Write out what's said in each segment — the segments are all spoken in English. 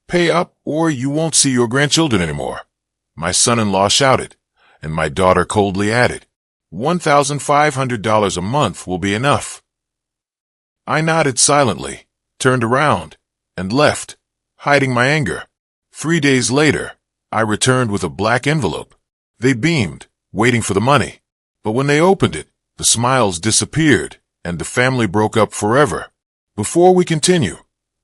Pay up or you won't see your grandchildren anymore, my son-in-law shouted, and my daughter coldly added, $1,500 a month will be enough. I nodded silently, turned around, and left, hiding my anger. 3 days later, I returned with a black envelope. They beamed, waiting for the money. But when they opened it, the smiles disappeared, and the family broke up forever. Before we continue,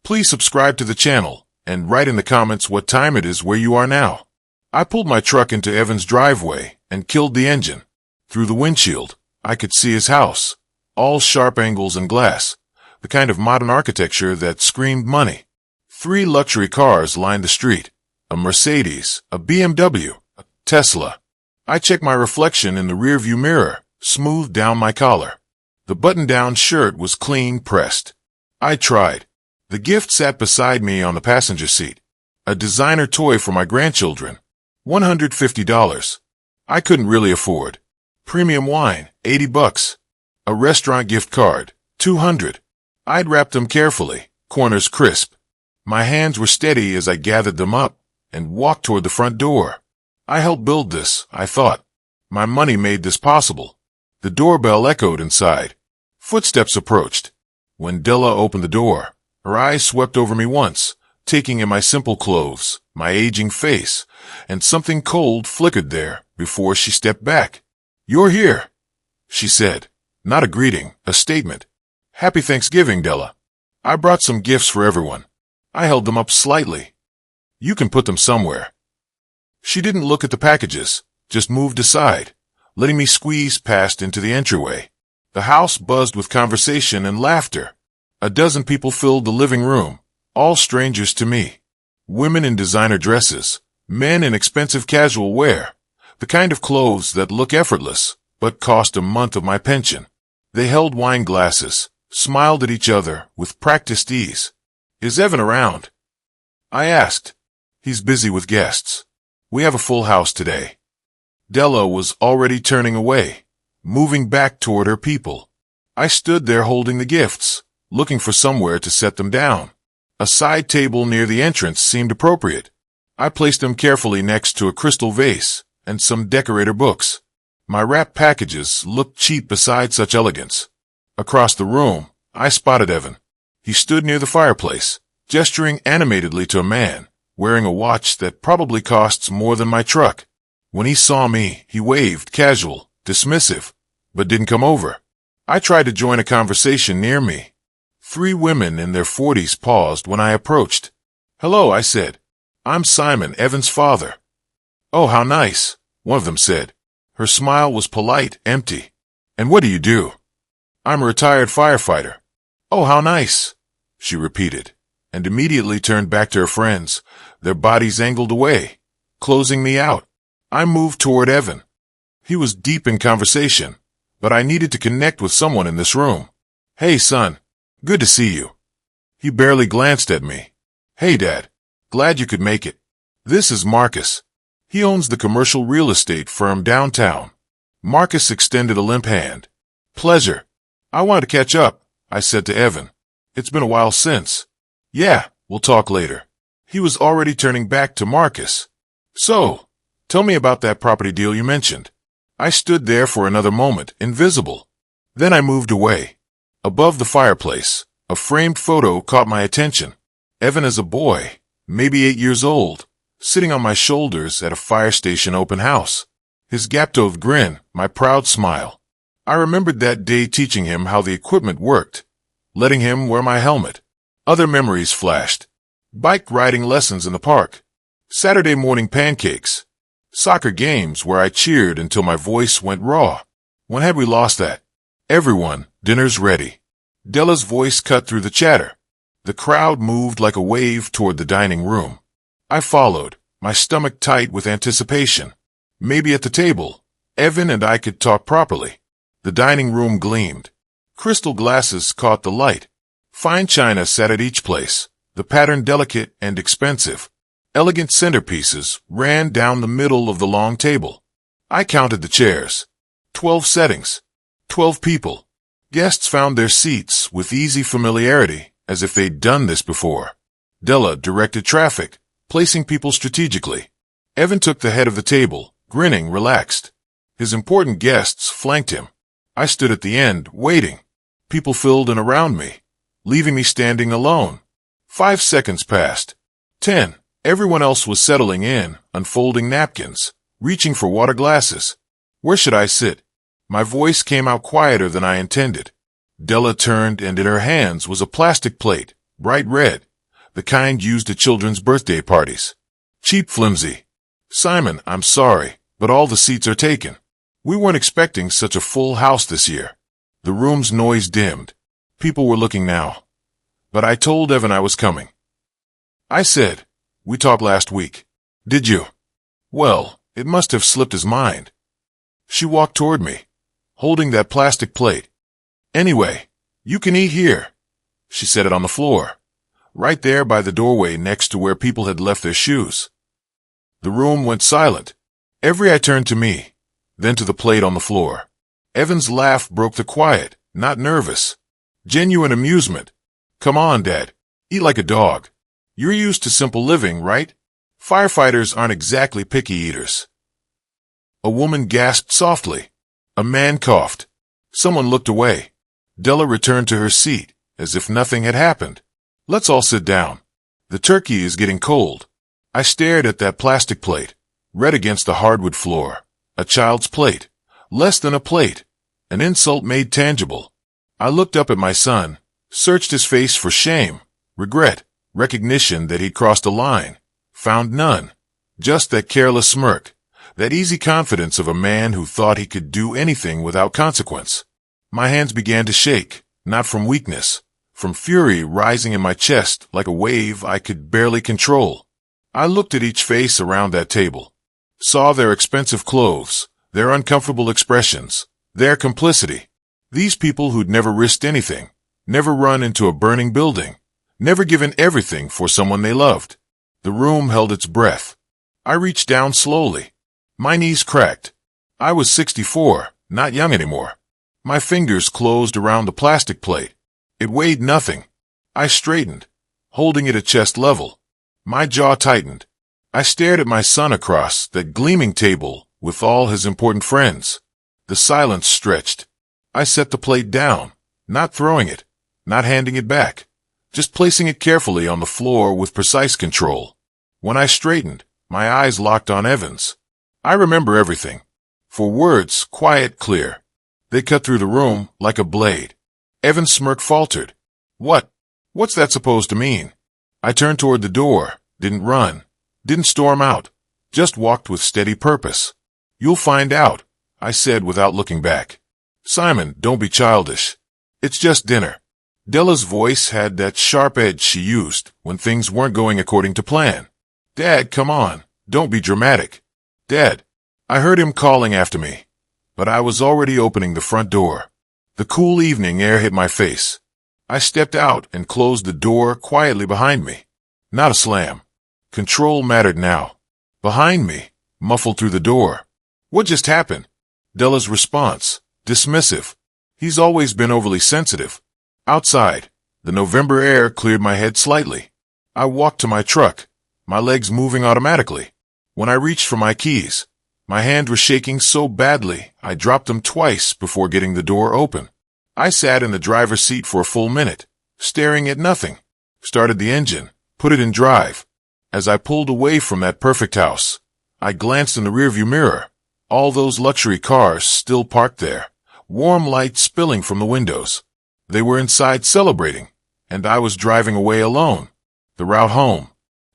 please subscribe to the channel, and write in the comments what time it is where you are now. I pulled my truck into Evan's driveway and killed the engine. Through the windshield, I could see his house, all sharp angles and glass, the kind of modern architecture that screamed money. 3 luxury cars lined the street, a Mercedes, a BMW, a Tesla. I checked my reflection in the rearview mirror, smoothed down my collar. The button-down shirt was clean pressed. I tried. The gift sat beside me on the passenger seat. A designer toy for my grandchildren. $150. I couldn't really afford. Premium wine, $80. A restaurant gift card, $200. I'd wrapped them carefully, corners crisp. My hands were steady as I gathered them up and walked toward the front door. I helped build this, I thought. My money made this possible. The doorbell echoed inside. Footsteps approached. When Della opened the door, her eyes swept over me once, taking in my simple clothes, my aging face, and something cold flickered there before she stepped back. "You're here," she said. Not a greeting, a statement. "Happy Thanksgiving, Della. I brought some gifts for everyone." I held them up slightly. "You can put them somewhere." She didn't look at the packages, just moved aside, letting me squeeze past into the entryway. The house buzzed with conversation and laughter. A dozen people filled the living room, all strangers to me. Women in designer dresses, men in expensive casual wear, the kind of clothes that look effortless, but cost a month of my pension. They held wine glasses, smiled at each other with practiced ease. "Is Evan around?" I asked. "He's busy with guests. We have a full house today." Della was already turning away, moving back toward her people. I stood there holding the gifts, looking for somewhere to set them down. A side table near the entrance seemed appropriate. I placed them carefully next to a crystal vase and some decorator books. My wrapped packages looked cheap beside such elegance. Across the room, I spotted Evan. He stood near the fireplace, gesturing animatedly to a man, wearing a watch that probably costs more than my truck. When he saw me, he waved, casual, dismissive, but didn't come over. I tried to join a conversation near me. 3 women in their 40s paused when I approached. "Hello," I said. "I'm Simon, Evan's father." "Oh, how nice," one of them said. Her smile was polite, empty. "And what do you do?" "I'm a retired firefighter." "Oh, how nice," she repeated, and immediately turned back to her friends, their bodies angled away, closing me out. I moved toward Evan. He was deep in conversation, but I needed to connect with someone in this room. "Hey, son. Good to see you." He barely glanced at me. "Hey, Dad. Glad you could make it. This is Marcus. He owns the commercial real estate firm downtown." Marcus extended a limp hand. "Pleasure. I wanted to catch up," I said to Evan. "It's been a while since." "Yeah, we'll talk later." He was already turning back to Marcus. "So, tell me about that property deal you mentioned." I stood there for another moment, invisible. Then I moved away. Above the fireplace, a framed photo caught my attention. Evan as a boy, maybe 8 years old, sitting on my shoulders at a fire station open house. His gap-toothed grin, my proud smile. I remembered that day teaching him how the equipment worked, letting him wear my helmet. Other memories flashed. Bike riding lessons in the park. Saturday morning pancakes. Soccer games where I cheered until my voice went raw. When had we lost that? "Everyone, dinner's ready." Della's voice cut through the chatter. The crowd moved like a wave toward the dining room. I followed, my stomach tight with anticipation. Maybe at the table, Evan and I could talk properly. The dining room gleamed. Crystal glasses caught the light. Fine china sat at each place, the pattern delicate and expensive. Elegant centerpieces ran down the middle of the long table. I counted the chairs. 12 settings. 12 people. Guests found their seats with easy familiarity, as if they'd done this before. Della directed traffic, placing people strategically. Evan took the head of the table, grinning, relaxed. His important guests flanked him. I stood at the end, waiting. People filled in around me, leaving me standing alone. 5 seconds passed. 10. Everyone else was settling in, unfolding napkins, reaching for water glasses. Where should I sit? My voice came out quieter than I intended. Della turned, and in her hands was a plastic plate, bright red, the kind used at children's birthday parties. Cheap, flimsy. Simon, I'm sorry, but all the seats are taken. We weren't expecting such a full house this year. The room's noise dimmed. People were looking now. But I told Evan I was coming. I said, we talked last week. Did you? Well, it must have slipped his mind. She walked toward me, holding that plastic plate. Anyway, you can eat here. She set it on the floor, right there by the doorway next to where people had left their shoes. The room went silent. Every eye turned to me, then to the plate on the floor. Evan's laugh broke the quiet, not nervous. Genuine amusement. Come on, Dad. Eat like a dog. You're used to simple living, right? Firefighters aren't exactly picky eaters. A woman gasped softly. A man coughed. Someone looked away. Della returned to her seat, as if nothing had happened. Let's all sit down. The turkey is getting cold. I stared at that plastic plate, red against the hardwood floor. A child's plate. Less than a plate. An insult made tangible. I looked up at my son, searched his face for shame, regret, recognition that he'd crossed a line. Found none. Just that careless smirk. That easy confidence of a man who thought he could do anything without consequence. My hands began to shake, not from weakness, from fury rising in my chest like a wave I could barely control. I looked at each face around that table, saw their expensive clothes, their uncomfortable expressions, their complicity. These people who'd never risked anything, never run into a burning building, never given everything for someone they loved. The room held its breath. I reached down slowly. My knees cracked. I was 64, not young anymore. My fingers closed around the plastic plate. It weighed nothing. I straightened, holding it at chest level. My jaw tightened. I stared at my son across that gleaming table with all his important friends. The silence stretched. I set the plate down, not throwing it, not handing it back, just placing it carefully on the floor with precise control. When I straightened, my eyes locked on Evan's. I remember everything. For words, quiet, clear. They cut through the room like a blade. Evan's smirk faltered. What's that supposed to mean? I turned toward the door, didn't run, didn't storm out, just walked with steady purpose. You'll find out, I said without looking back. Simon, don't be childish. It's just dinner. Della's voice had that sharp edge she used when things weren't going according to plan. Dad, come on, don't be dramatic. Dad. I heard him calling after me, but I was already opening the front door. The cool evening air hit my face. I stepped out and closed the door quietly behind me. Not a slam. Control mattered now. Behind me, muffled through the door. What just happened? Della's response, dismissive. He's always been overly sensitive. Outside, the November air cleared my head slightly. I walked to my truck, my legs moving automatically. When I reached for my keys, my hand was shaking so badly I dropped them twice before getting the door open. I sat in the driver's seat for a full minute, staring at nothing. Started the engine, put it in drive. As I pulled away from that perfect house, I glanced in the rearview mirror. All those luxury cars still parked there, warm light spilling from the windows. They were inside celebrating, and I was driving away alone. The route home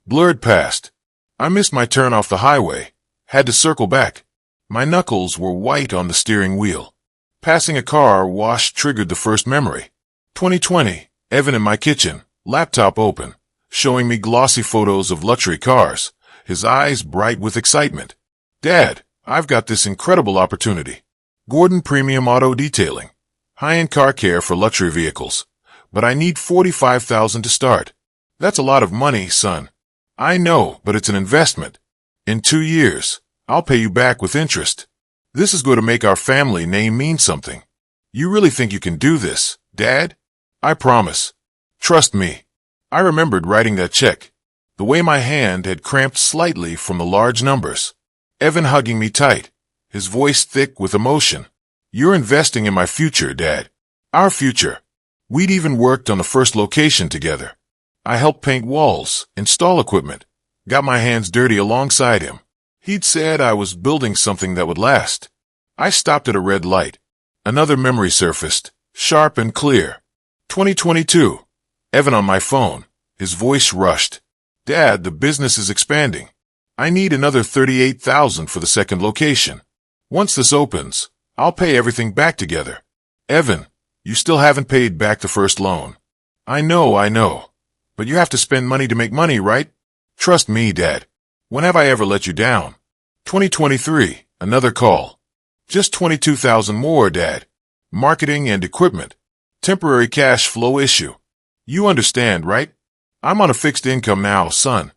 blurred past. I missed my turn off the highway, had to circle back. My knuckles were white on the steering wheel. Passing a car wash triggered the first memory. 2020, Evan in my kitchen, laptop open, showing me glossy photos of luxury cars, his eyes bright with excitement. Dad, I've got this incredible opportunity. Gordon Premium Auto Detailing. High-end car care for luxury vehicles. But I need $45,000 to start. That's a lot of money, son. I know, but it's an investment. In 2 years, I'll pay you back with interest. This is going to make our family name mean something. You really think you can do this, Dad? I promise. Trust me. I remembered writing that check. The way my hand had cramped slightly from the large numbers. Evan hugging me tight, his voice thick with emotion. You're investing in my future, Dad. Our future. We'd even worked on the first location together. I helped paint walls, install equipment, got my hands dirty alongside him. He'd said I was building something that would last. I stopped at a red light. Another memory surfaced, sharp and clear. 2022. Evan on my phone. His voice rushed. Dad, the business is expanding. I need another $38,000 for the second location. Once this opens, I'll pay everything back together. Evan, you still haven't paid back the first loan. I know. But you have to spend money to make money, right? Trust me, Dad. When have I ever let you down? 2023. Another call. Just $22,000 more, Dad. Marketing and equipment. Temporary cash flow issue. You understand, right? I'm on a fixed income now, son.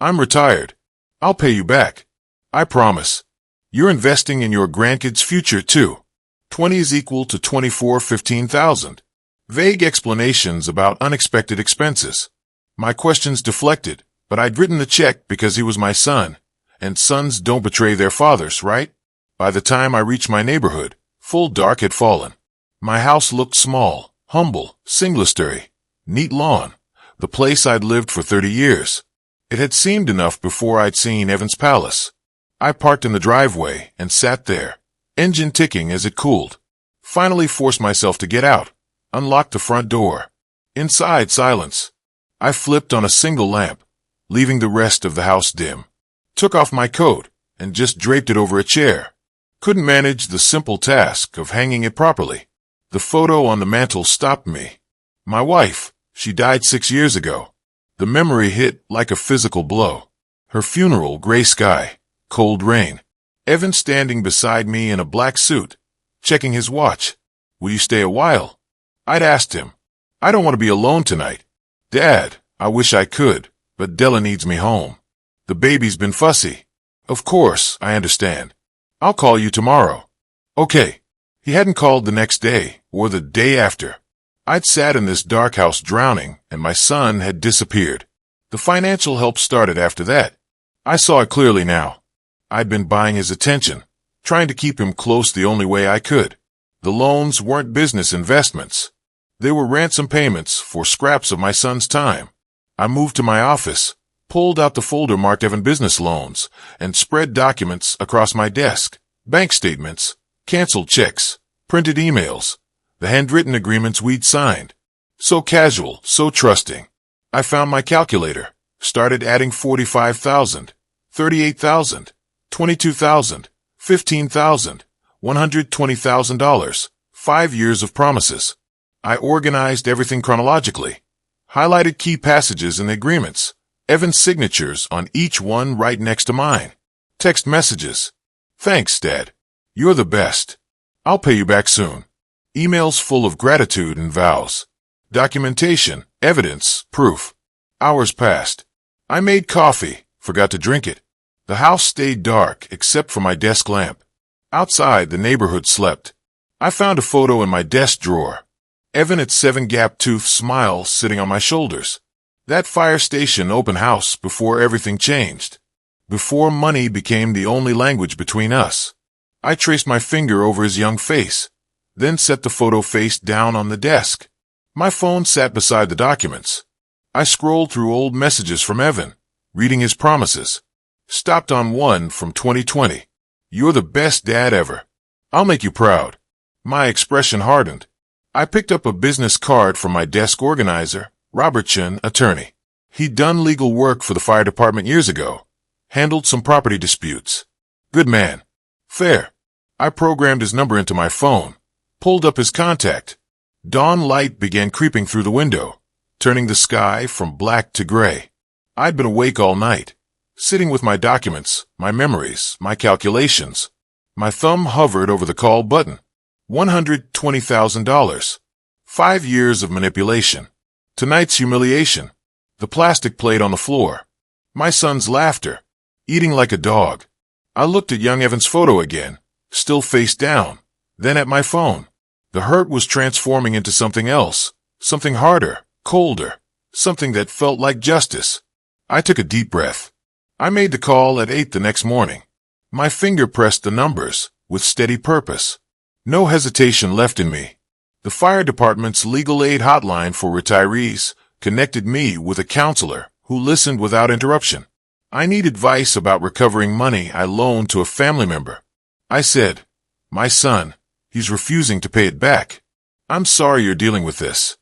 I'm retired. I'll pay you back. I promise. You're investing in your grandkids' future, too. 20 is equal to 24, 15,000. Vague explanations about unexpected expenses. My questions deflected, but I'd written the check because he was my son, and sons don't betray their fathers, right? By the time I reached my neighborhood, full dark had fallen. My house looked small, humble, single-story, neat lawn, the place I'd lived for 30 years. It had seemed enough before I'd seen Evan's palace. I parked in the driveway and sat there, engine ticking as it cooled. Finally forced myself to get out, unlocked the front door. Inside, silence. I flipped on a single lamp, leaving the rest of the house dim. Took off my coat and just draped it over a chair. Couldn't manage the simple task of hanging it properly. The photo on the mantel stopped me. My wife, she died 6 years ago. The memory hit like a physical blow. Her funeral, gray sky, cold rain. Evan standing beside me in a black suit, checking his watch. Will you stay a while? I'd asked him. I don't want to be alone tonight. Dad, I wish I could, but Della needs me home. The baby's been fussy. Of course, I understand. I'll call you tomorrow. Okay. He hadn't called the next day, or the day after. I'd sat in this dark house drowning, and my son had disappeared. The financial help started after that. I saw it clearly now. I'd been buying his attention, trying to keep him close the only way I could. The loans weren't business investments. They were ransom payments for scraps of my son's time. I moved to my office, pulled out the folder marked Evan Business Loans, and spread documents across my desk. Bank statements, canceled checks, printed emails, the handwritten agreements we'd signed. So casual, so trusting. I found my calculator, started adding 45,000, 38,000, 22,000, 15,000, $120,000, 5 years of promises. I organized everything chronologically, highlighted key passages in the agreements, Evan's signatures on each one right next to mine. Text messages. Thanks, Dad. You're the best. I'll pay you back soon. Emails full of gratitude and vows. Documentation, evidence, proof. Hours passed. I made coffee, forgot to drink it. The house stayed dark except for my desk lamp. Outside, the neighborhood slept. I found a photo in my desk drawer. Evan at 7 Gap Tooth smile sitting on my shoulders. That fire station open house before everything changed. Before money became the only language between us. I traced my finger over his young face, then set the photo face down on the desk. My phone sat beside the documents. I scrolled through old messages from Evan, reading his promises. Stopped on one from 2020. You're the best dad ever. I'll make you proud. My expression hardened. I picked up a business card from my desk organizer, Robertson, attorney. He'd done legal work for the fire department years ago. Handled some property disputes. Good man. Fair. I programmed his number into my phone. Pulled up his contact. Dawn light began creeping through the window, turning the sky from black to gray. I'd been awake all night, sitting with my documents, my memories, my calculations. My thumb hovered over the call button. $120,000. 5 years of manipulation. Tonight's humiliation. The plastic plate on the floor. My son's laughter. Eating like a dog. I looked at young Evan's photo again, still face down, then at my phone. The hurt was transforming into something else, something harder, colder, something that felt like justice. I took a deep breath. I made the call at 8 the next morning. My finger pressed the numbers with steady purpose. No hesitation left in me. The fire department's legal aid hotline for retirees connected me with a counselor who listened without interruption. I need advice about recovering money I loaned to a family member. I said, "My son, he's refusing to pay it back. I'm sorry you're dealing with this."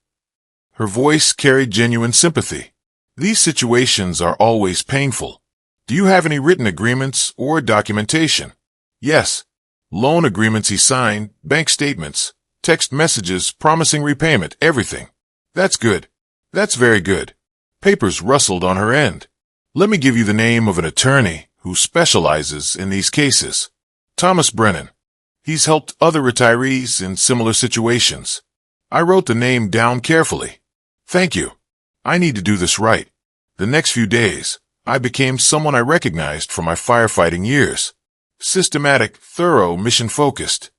Her voice carried genuine sympathy. These situations are always painful. Do you have any written agreements or documentation? Yes. Loan agreements he signed, bank statements, text messages promising repayment, everything. That's good. That's very good. Papers rustled on her end. Let me give you the name of an attorney who specializes in these cases. Thomas Brennan. He's helped other retirees in similar situations. I wrote the name down carefully. Thank you. I need to do this right. The next few days, I became someone I recognized from my firefighting years. Systematic, thorough, mission-focused.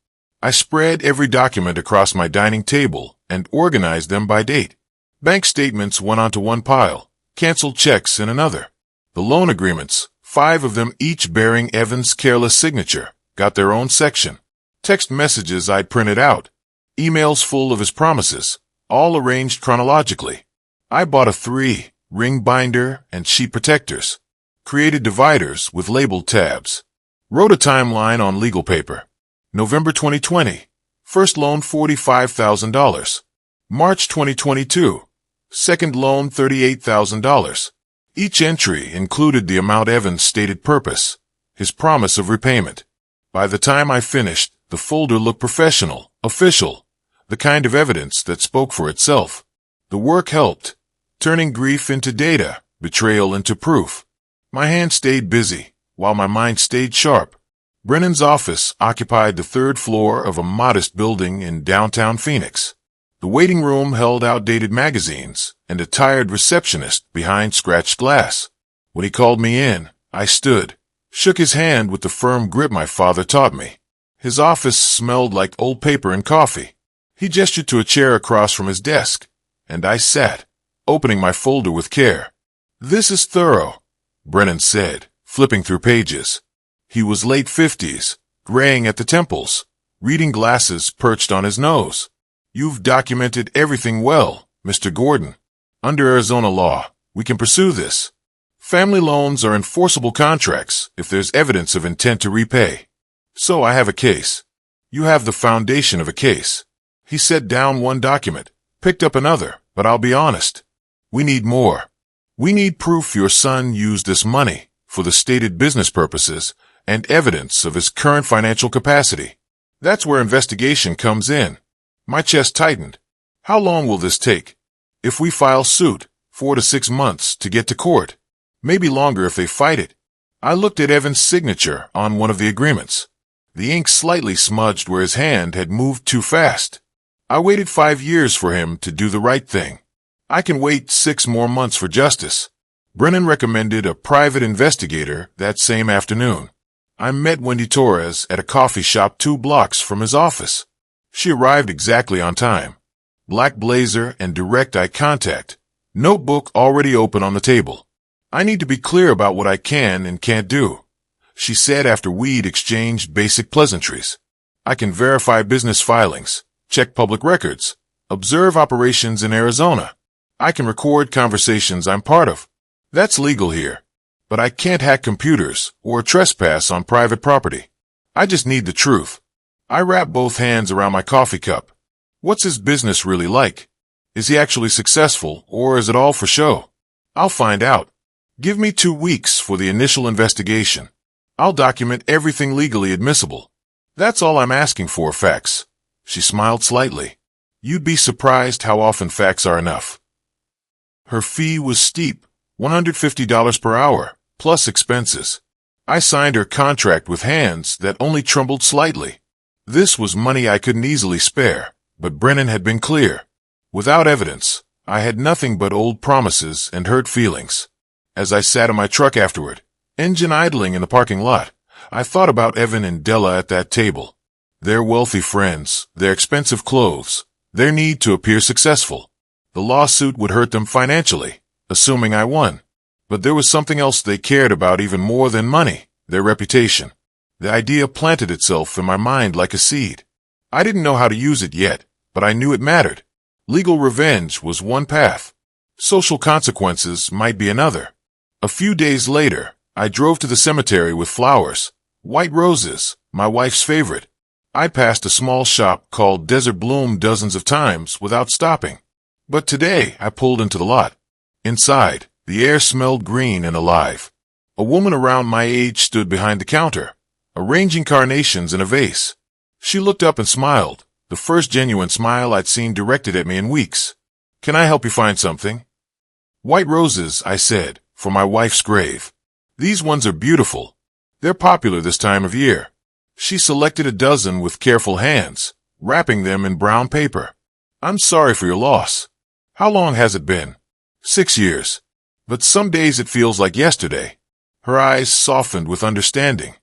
I spread every document across my dining table and organized them by date. Bank statements went onto one pile, canceled checks in another. The loan agreements, 5 of them each bearing Evan's careless signature, got their own section. Text messages I'd printed out. Emails full of his promises, all arranged chronologically. I bought a 3-ring binder and sheet protectors. Created dividers with labeled tabs. Wrote a timeline on legal paper. November 2020. First loan $45,000. March 2022. Second loan $38,000. Each entry included the amount Evan's stated purpose, his promise of repayment. By the time I finished, the folder looked professional, official, the kind of evidence that spoke for itself. The work helped, turning grief into data, betrayal into proof. My hands stayed busy, while my mind stayed sharp. Brennan's office occupied the 3rd floor of a modest building in downtown Phoenix. The waiting room held outdated magazines and a tired receptionist behind scratched glass. When he called me in, I stood, shook his hand with the firm grip my father taught me. His office smelled like old paper and coffee. He gestured to a chair across from his desk, and I sat, opening my folder with care. "This is thorough," Brennan said, flipping through pages. He was late 50s, graying at the temples, reading glasses perched on his nose. "You've documented everything well, Mr. Gordon. Under Arizona law, we can pursue this. Family loans are enforceable contracts if there's evidence of intent to repay. So I have a case. You have the foundation of a case." He set down one document, picked up another, but I'll be honest. We need more. We need proof your son used this money for the stated business purposes and evidence of his current financial capacity. That's where investigation comes in. My chest tightened. How long will this take? If we file suit, 4 to 6 months to get to court. Maybe longer if they fight it. I looked at Evan's signature on one of the agreements. The ink slightly smudged where his hand had moved too fast. I waited 5 years for him to do the right thing. I can wait 6 more months for justice. Brennan recommended a private investigator that same afternoon. I met Wendy Torres at a coffee shop 2 blocks from his office. She arrived exactly on time. Black blazer and direct eye contact. Notebook already open on the table. "I need to be clear about what I can and can't do," she said after we'd exchanged basic pleasantries. "I can verify business filings, check public records, observe operations in Arizona. I can record conversations I'm part of. That's legal here. But I can't hack computers or trespass on private property. I just need the truth." I wrapped both hands around my coffee cup. What's his business really like? Is he actually successful, or is it all for show? I'll find out. Give me 2 weeks for the initial investigation. I'll document everything legally admissible. That's all I'm asking for, facts. She smiled slightly. You'd be surprised how often facts are enough. Her fee was steep, $150 per hour, plus expenses. I signed her contract with hands that only trembled slightly. This was money I couldn't easily spare, but Brennan had been clear. Without evidence, I had nothing but old promises and hurt feelings. As I sat in my truck afterward, engine idling in the parking lot, I thought about Evan and Della at that table. Their wealthy friends, their expensive clothes, their need to appear successful. The lawsuit would hurt them financially, assuming I won. But there was something else they cared about even more than money, their reputation. The idea planted itself in my mind like a seed. I didn't know how to use it yet, but I knew it mattered. Legal revenge was one path. Social consequences might be another. A few days later, I drove to the cemetery with flowers. White roses, my wife's favorite. I passed a small shop called Desert Bloom dozens of times without stopping. But today, I pulled into the lot. Inside, the air smelled green and alive. A woman around my age stood behind the counter, arranging carnations in a vase. She looked up and smiled, the first genuine smile I'd seen directed at me in weeks. "Can I help you find something?" "White roses," I said, "for my wife's grave. These ones are beautiful. They're popular this time of year." She selected a dozen with careful hands, wrapping them in brown paper. "I'm sorry for your loss. How long has it been?" 6 years. But some days it feels like yesterday." Her eyes softened with understanding.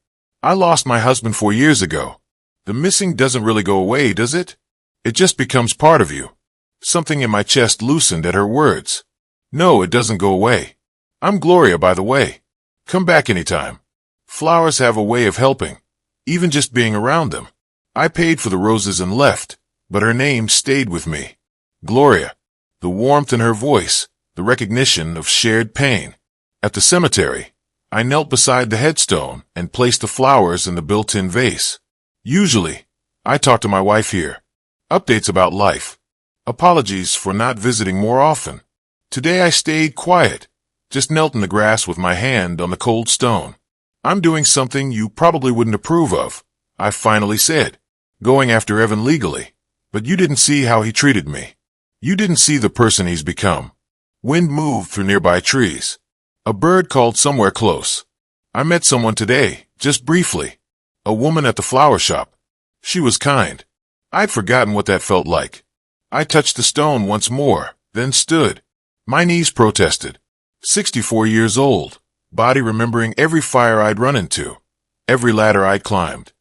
"I lost my husband 4 years ago. The missing doesn't really go away, does it? It just becomes part of you." Something in my chest loosened at her words. "No, it doesn't go away. I'm Gloria, by the way. Come back anytime." Flowers have a way of helping, even just being around them. I paid for the roses and left, but her name stayed with me. Gloria. The warmth in her voice, the recognition of shared pain. At the cemetery, I knelt beside the headstone and placed the flowers in the built-in vase. Usually, I talk to my wife here. Updates about life. Apologies for not visiting more often. Today I stayed quiet, just knelt in the grass with my hand on the cold stone. "I'm doing something you probably wouldn't approve of," I finally said, "going after Evan legally. But you didn't see how he treated me. You didn't see the person he's become." Wind moved through nearby trees. A bird called somewhere close. I met someone today, just briefly. A woman at the flower shop. She was kind. I'd forgotten what that felt like. I touched the stone once more, then stood. My knees protested. 64 years old, body remembering every fire I'd run into, every ladder I'd climbed.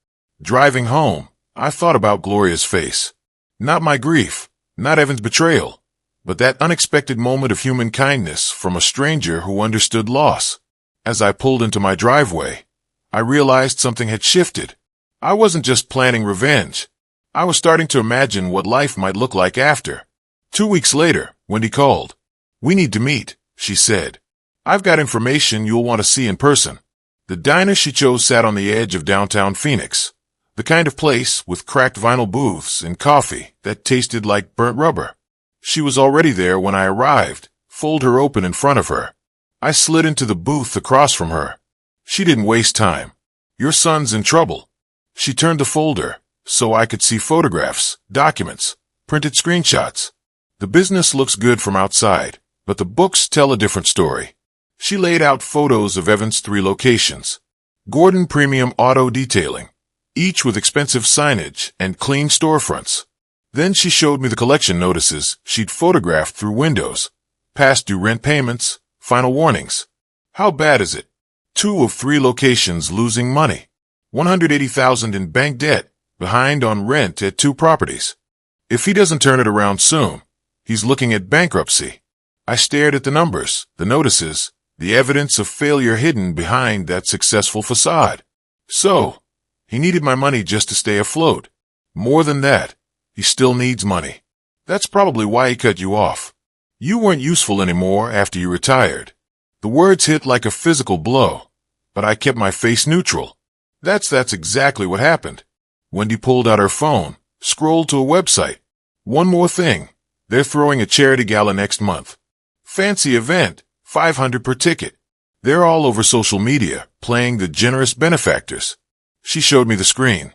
Driving home, I thought about Gloria's face. Not my grief, not Evan's betrayal, but that unexpected moment of human kindness from a stranger who understood loss. As I pulled into my driveway, I realized something had shifted. I wasn't just planning revenge. I was starting to imagine what life might look like after. 2 weeks later, Wendy called. "We need to meet," she said. "I've got information you'll want to see in person." The diner she chose sat on the edge of downtown Phoenix, the kind of place with cracked vinyl booths and coffee that tasted like burnt rubber. She was already there when I arrived, folder open in front of her. I slid into the booth across from her. She didn't waste time. "Your son's in trouble." She turned the folder so I could see photographs, documents, printed screenshots. "The business looks good from outside, but the books tell a different story." She laid out photos of Evan's 3 locations. Gordon Premium Auto Detailing, each with expensive signage and clean storefronts. Then she showed me the collection notices she'd photographed through windows. Past due rent payments, final warnings. How bad is it? 2 of 3 locations losing money. $180,000 in bank debt, behind on rent at 2 properties. If he doesn't turn it around soon, he's looking at bankruptcy. I stared at the numbers, the notices, the evidence of failure hidden behind that successful facade. So, he needed my money just to stay afloat. More than that, he still needs money. That's probably why he cut you off. You weren't useful anymore after you retired. The words hit like a physical blow, but I kept my face neutral. That's exactly what happened. Wendy pulled out her phone, scrolled to a website. "One more thing. They're throwing a charity gala next month. Fancy event, $500 per ticket. They're all over social media, playing the generous benefactors." She showed me the screen.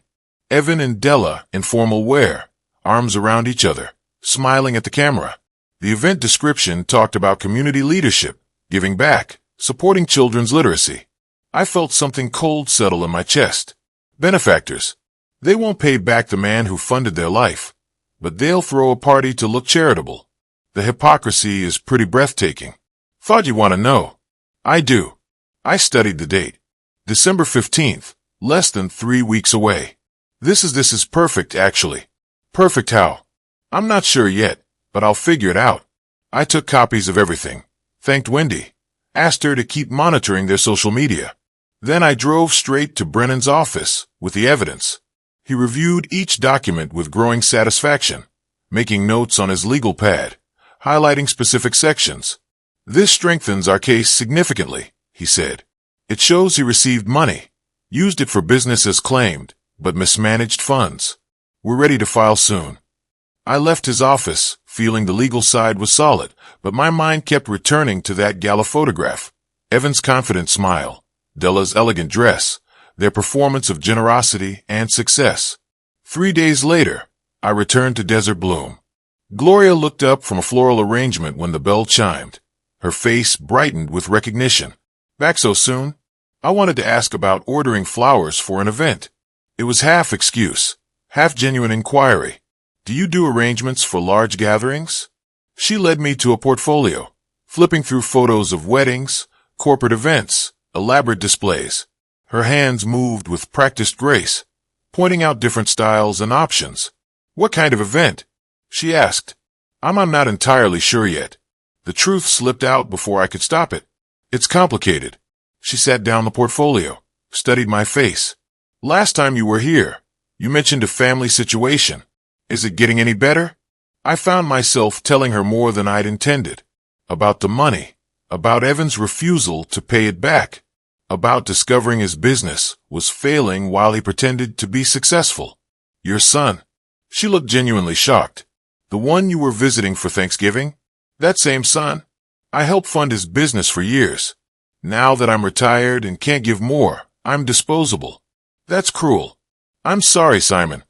Evan and Della in formal wear, arms around each other, smiling at the camera. The event description talked about community leadership, giving back, supporting children's literacy. I felt something cold settle in my chest. Benefactors. They won't pay back the man who funded their life, but they'll throw a party to look charitable. The hypocrisy is pretty breathtaking. Thought you'd want to know. I do. I studied the date. December 15th, less than 3 weeks away. This is perfect, actually. Perfect how? I'm not sure yet, but I'll figure it out. I took copies of everything, thanked Wendy, asked her to keep monitoring their social media. Then I drove straight to Brennan's office with the evidence. He reviewed each document with growing satisfaction, making notes on his legal pad, highlighting specific sections. "This strengthens our case significantly," he said. "It shows he received money, used it for business as claimed, but mismanaged funds. We're ready to file soon." I left his office, feeling the legal side was solid, but my mind kept returning to that gala photograph. Evan's confident smile, Della's elegant dress, their performance of generosity and success. 3 days later, I returned to Desert Bloom. Gloria looked up from a floral arrangement when the bell chimed. Her face brightened with recognition. "Back so soon? I wanted to ask about ordering flowers for an event." It was half excuse, half genuine inquiry. "Do you do arrangements for large gatherings?" She led me to a portfolio, flipping through photos of weddings, corporate events, elaborate displays. Her hands moved with practiced grace, pointing out different styles and options. "What kind of event?" she asked. I'm not entirely sure yet." The truth slipped out before I could stop it. "It's complicated." She sat down the portfolio, studied my face. "Last time you were here, you mentioned a family situation. Is it getting any better?" I found myself telling her more than I'd intended. About the money, about Evan's refusal to pay it back, about discovering his business was failing while he pretended to be successful. "Your son?" She looked genuinely shocked. "The one you were visiting for Thanksgiving? That same son? I helped fund his business for years. Now that I'm retired and can't give more, I'm disposable. That's cruel. I'm sorry, Simon.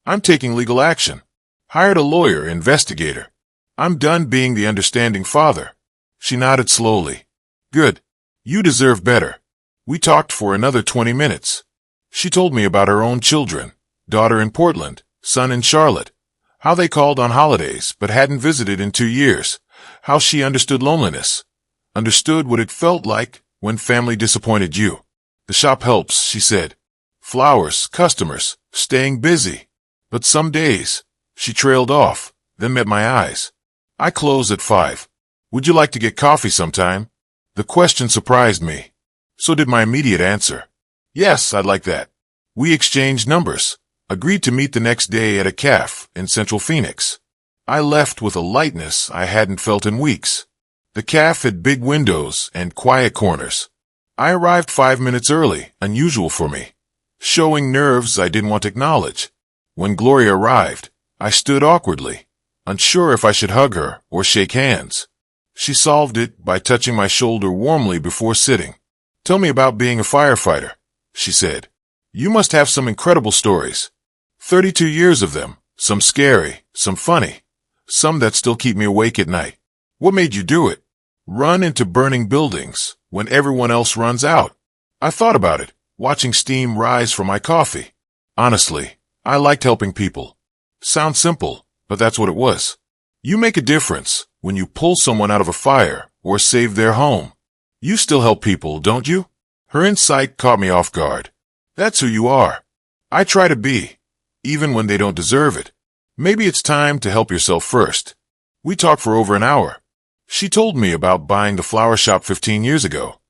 I'm taking legal action. Hired a lawyer, investigator. I'm done being the understanding father." She nodded slowly. "Good. You deserve better." We talked for another 20 minutes. She told me about her own children, daughter in Portland, son in Charlotte, how they called on holidays but hadn't visited in 2 years, how she understood loneliness, understood what it felt like when family disappointed you. "The shop helps," she said. "Flowers, customers, staying busy. But some days," she trailed off, then met my eyes. "I close at 5. Would you like to get coffee sometime?" The question surprised me. So did my immediate answer. "Yes, I'd like that." We exchanged numbers, agreed to meet the next day at a cafe in Central Phoenix. I left with a lightness I hadn't felt in weeks. The cafe had big windows and quiet corners. I arrived 5 minutes early, unusual for me, showing nerves I didn't want to acknowledge. When Gloria arrived, I stood awkwardly, unsure if I should hug her or shake hands. She solved it by touching my shoulder warmly before sitting. "Tell me about being a firefighter," she said. "You must have some incredible stories. 32 years of them, some scary, some funny, some that still keep me awake at night. What made you do it? Run into burning buildings when everyone else runs out?" I thought about it, watching steam rise from my coffee. Honestly, I liked helping people. Sounds simple, but that's what it was. You make a difference when you pull someone out of a fire or save their home. You still help people, don't you? Her insight caught me off guard. That's who you are. I try to be, even when they don't deserve it. Maybe it's time to help yourself first. We talked for over an hour. She told me about buying the flower shop 15 years ago,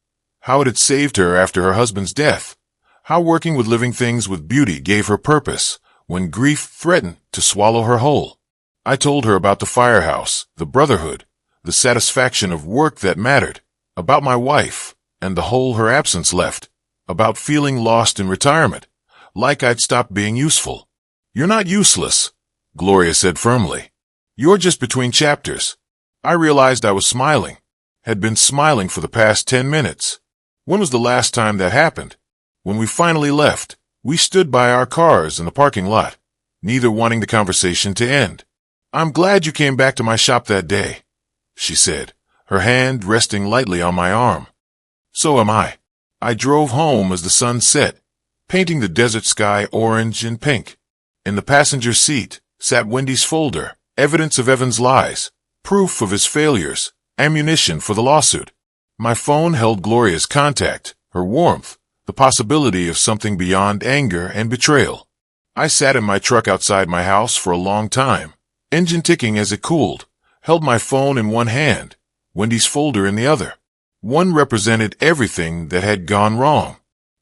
how it had saved her after her husband's death, how working with living things with beauty gave her purpose when grief threatened to swallow her whole. I told her about the firehouse, the brotherhood, the satisfaction of work that mattered, about my wife and the hole her absence left, about feeling lost in retirement, like I'd stopped being useful. "You're not useless," Gloria said firmly. "You're just between chapters." I realized I was smiling, had been smiling for the past 10 minutes. When was the last time that happened? When we finally left, we stood by our cars in the parking lot, neither wanting the conversation to end. "I'm glad you came back to my shop that day," she said, her hand resting lightly on my arm. "So am I." I drove home as the sun set, painting the desert sky orange and pink. In the passenger seat sat Wendy's folder, evidence of Evan's lies, proof of his failures, ammunition for the lawsuit. My phone held Gloria's contact, her warmth, the possibility of something beyond anger and betrayal. I sat in my truck outside my house for a long time, engine ticking as it cooled, held my phone in one hand, Wendy's folder in the other. One represented everything that had gone wrong.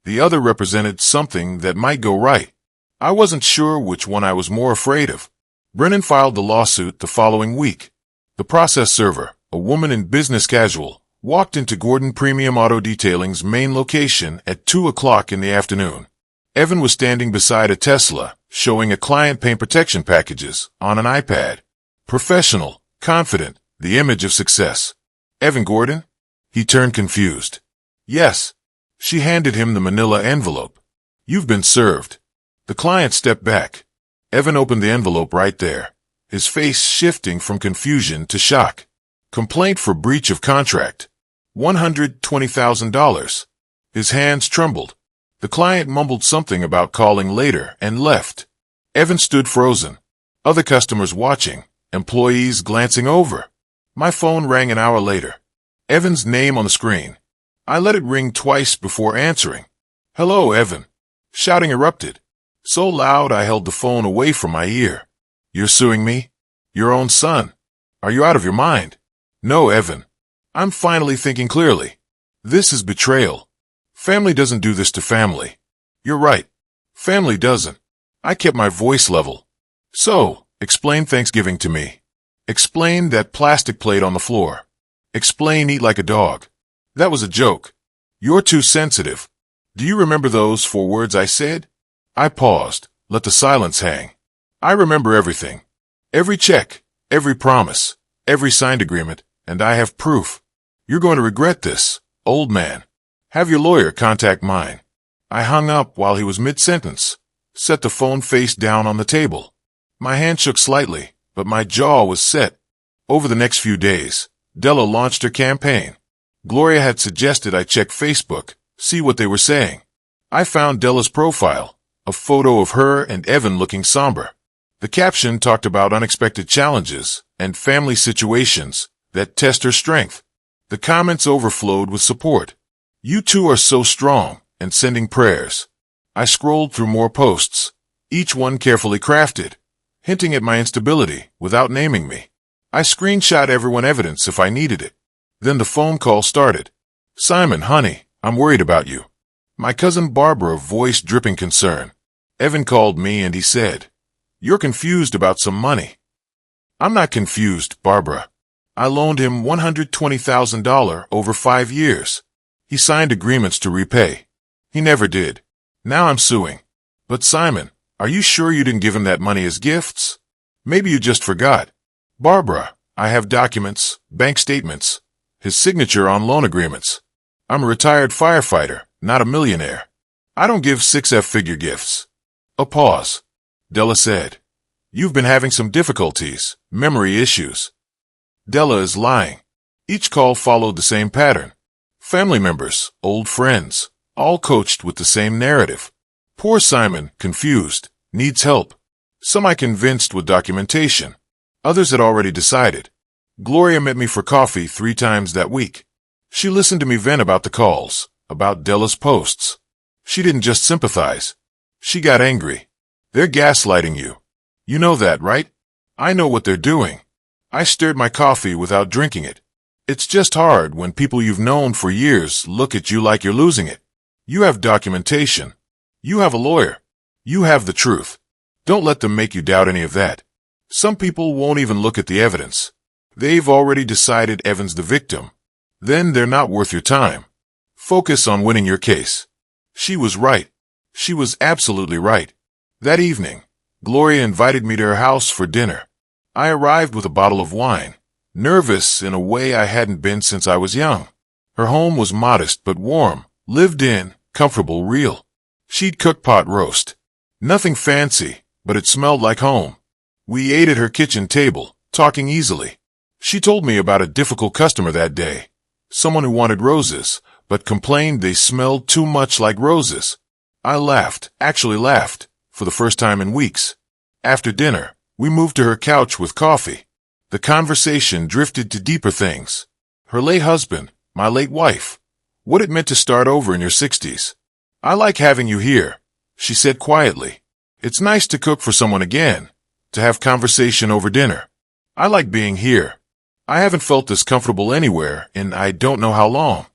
The other represented something that might go right. I wasn't sure which one I was more afraid of. Brennan filed the lawsuit the following week. The process server, a woman in business casual, walked into Gordon Premium Auto Detailing's main location at 2 o'clock in the afternoon. Evan was standing beside a Tesla, showing a client paint protection packages on an iPad. Professional, confident, the image of success. Evan Gordon? He turned confused. Yes. She handed him the manila envelope. You've been served. The client stepped back. Evan opened the envelope right there, his face shifting from confusion to shock. Complaint for breach of contract. $120,000. His hands trembled. The client mumbled something about calling later and left. Evan stood frozen. Other customers watching, employees glancing over. My phone rang an hour later. Evan's name on the screen. I let it ring twice before answering. Hello, Evan. Shouting erupted. So loud I held the phone away from my ear. You're suing me? Your own son? Are you out of your mind? No, Evan. I'm finally thinking clearly. This is betrayal. Family doesn't do this to family. You're right. Family doesn't. I kept my voice level. So, explain Thanksgiving to me. Explain that plastic plate on the floor. Explain eat like a dog. That was a joke. You're too sensitive. Do you remember those 4 words I said? I paused, let the silence hang. I remember everything. Every check, every promise, every signed agreement, and I have proof. You're going to regret this, old man. Have your lawyer contact mine. I hung up while he was mid-sentence, set the phone face down on the table. My hand shook slightly, but my jaw was set. Over the next few days, Della launched her campaign. Gloria had suggested I check Facebook, see what they were saying. I found Della's profile, a photo of her and Evan looking somber. The caption talked about unexpected challenges and family situations that test her strength. The comments overflowed with support. You two are so strong, and sending prayers. I scrolled through more posts, each one carefully crafted, hinting at my instability without naming me. I screenshot everyone evidence if I needed it. Then the phone call started. Simon, honey, I'm worried about you. My cousin Barbara voiced dripping concern. Evan called me and he said, You're confused about some money. I'm not confused, Barbara. I loaned him $120,000 over 5 years. He signed agreements to repay. He never did. Now I'm suing. But Simon, are you sure you didn't give him that money as gifts? Maybe you just forgot. Barbara, I have documents, bank statements, his signature on loan agreements. I'm a retired firefighter, not a millionaire. I don't give 6F-figure gifts. A pause. Della said, You've been having some difficulties, memory issues. Della is lying. Each call followed the same pattern. Family members, old friends, all coached with the same narrative. Poor Simon, confused, needs help. Some I convinced with documentation. Others had already decided. Gloria met me for coffee 3 times that week. She listened to me vent about the calls, about Della's posts. She didn't just sympathize. She got angry. They're gaslighting you. You know that, right? I know what they're doing. I stirred my coffee without drinking it. It's just hard when people you've known for years look at you like you're losing it. You have documentation. You have a lawyer. You have the truth. Don't let them make you doubt any of that. Some people won't even look at the evidence. They've already decided Evan's the victim. Then they're not worth your time. Focus on winning your case. She was right. She was absolutely right. That evening, Gloria invited me to her house for dinner. I arrived with a bottle of wine, nervous in a way I hadn't been since I was young. Her home was modest but warm, lived in, comfortable, real. She'd cook pot roast. Nothing fancy, but it smelled like home. We ate at her kitchen table, talking easily. She told me about a difficult customer that day. Someone who wanted roses, but complained they smelled too much like roses. I laughed, actually laughed, for the first time in weeks. After dinner, we moved to her couch with coffee. The conversation drifted to deeper things. Her late husband, my late wife. What it meant to start over in your 60s. I like having you here, she said quietly. It's nice to cook for someone again, to have conversation over dinner. I like being here, I haven't felt this comfortable anywhere in I don't know how long.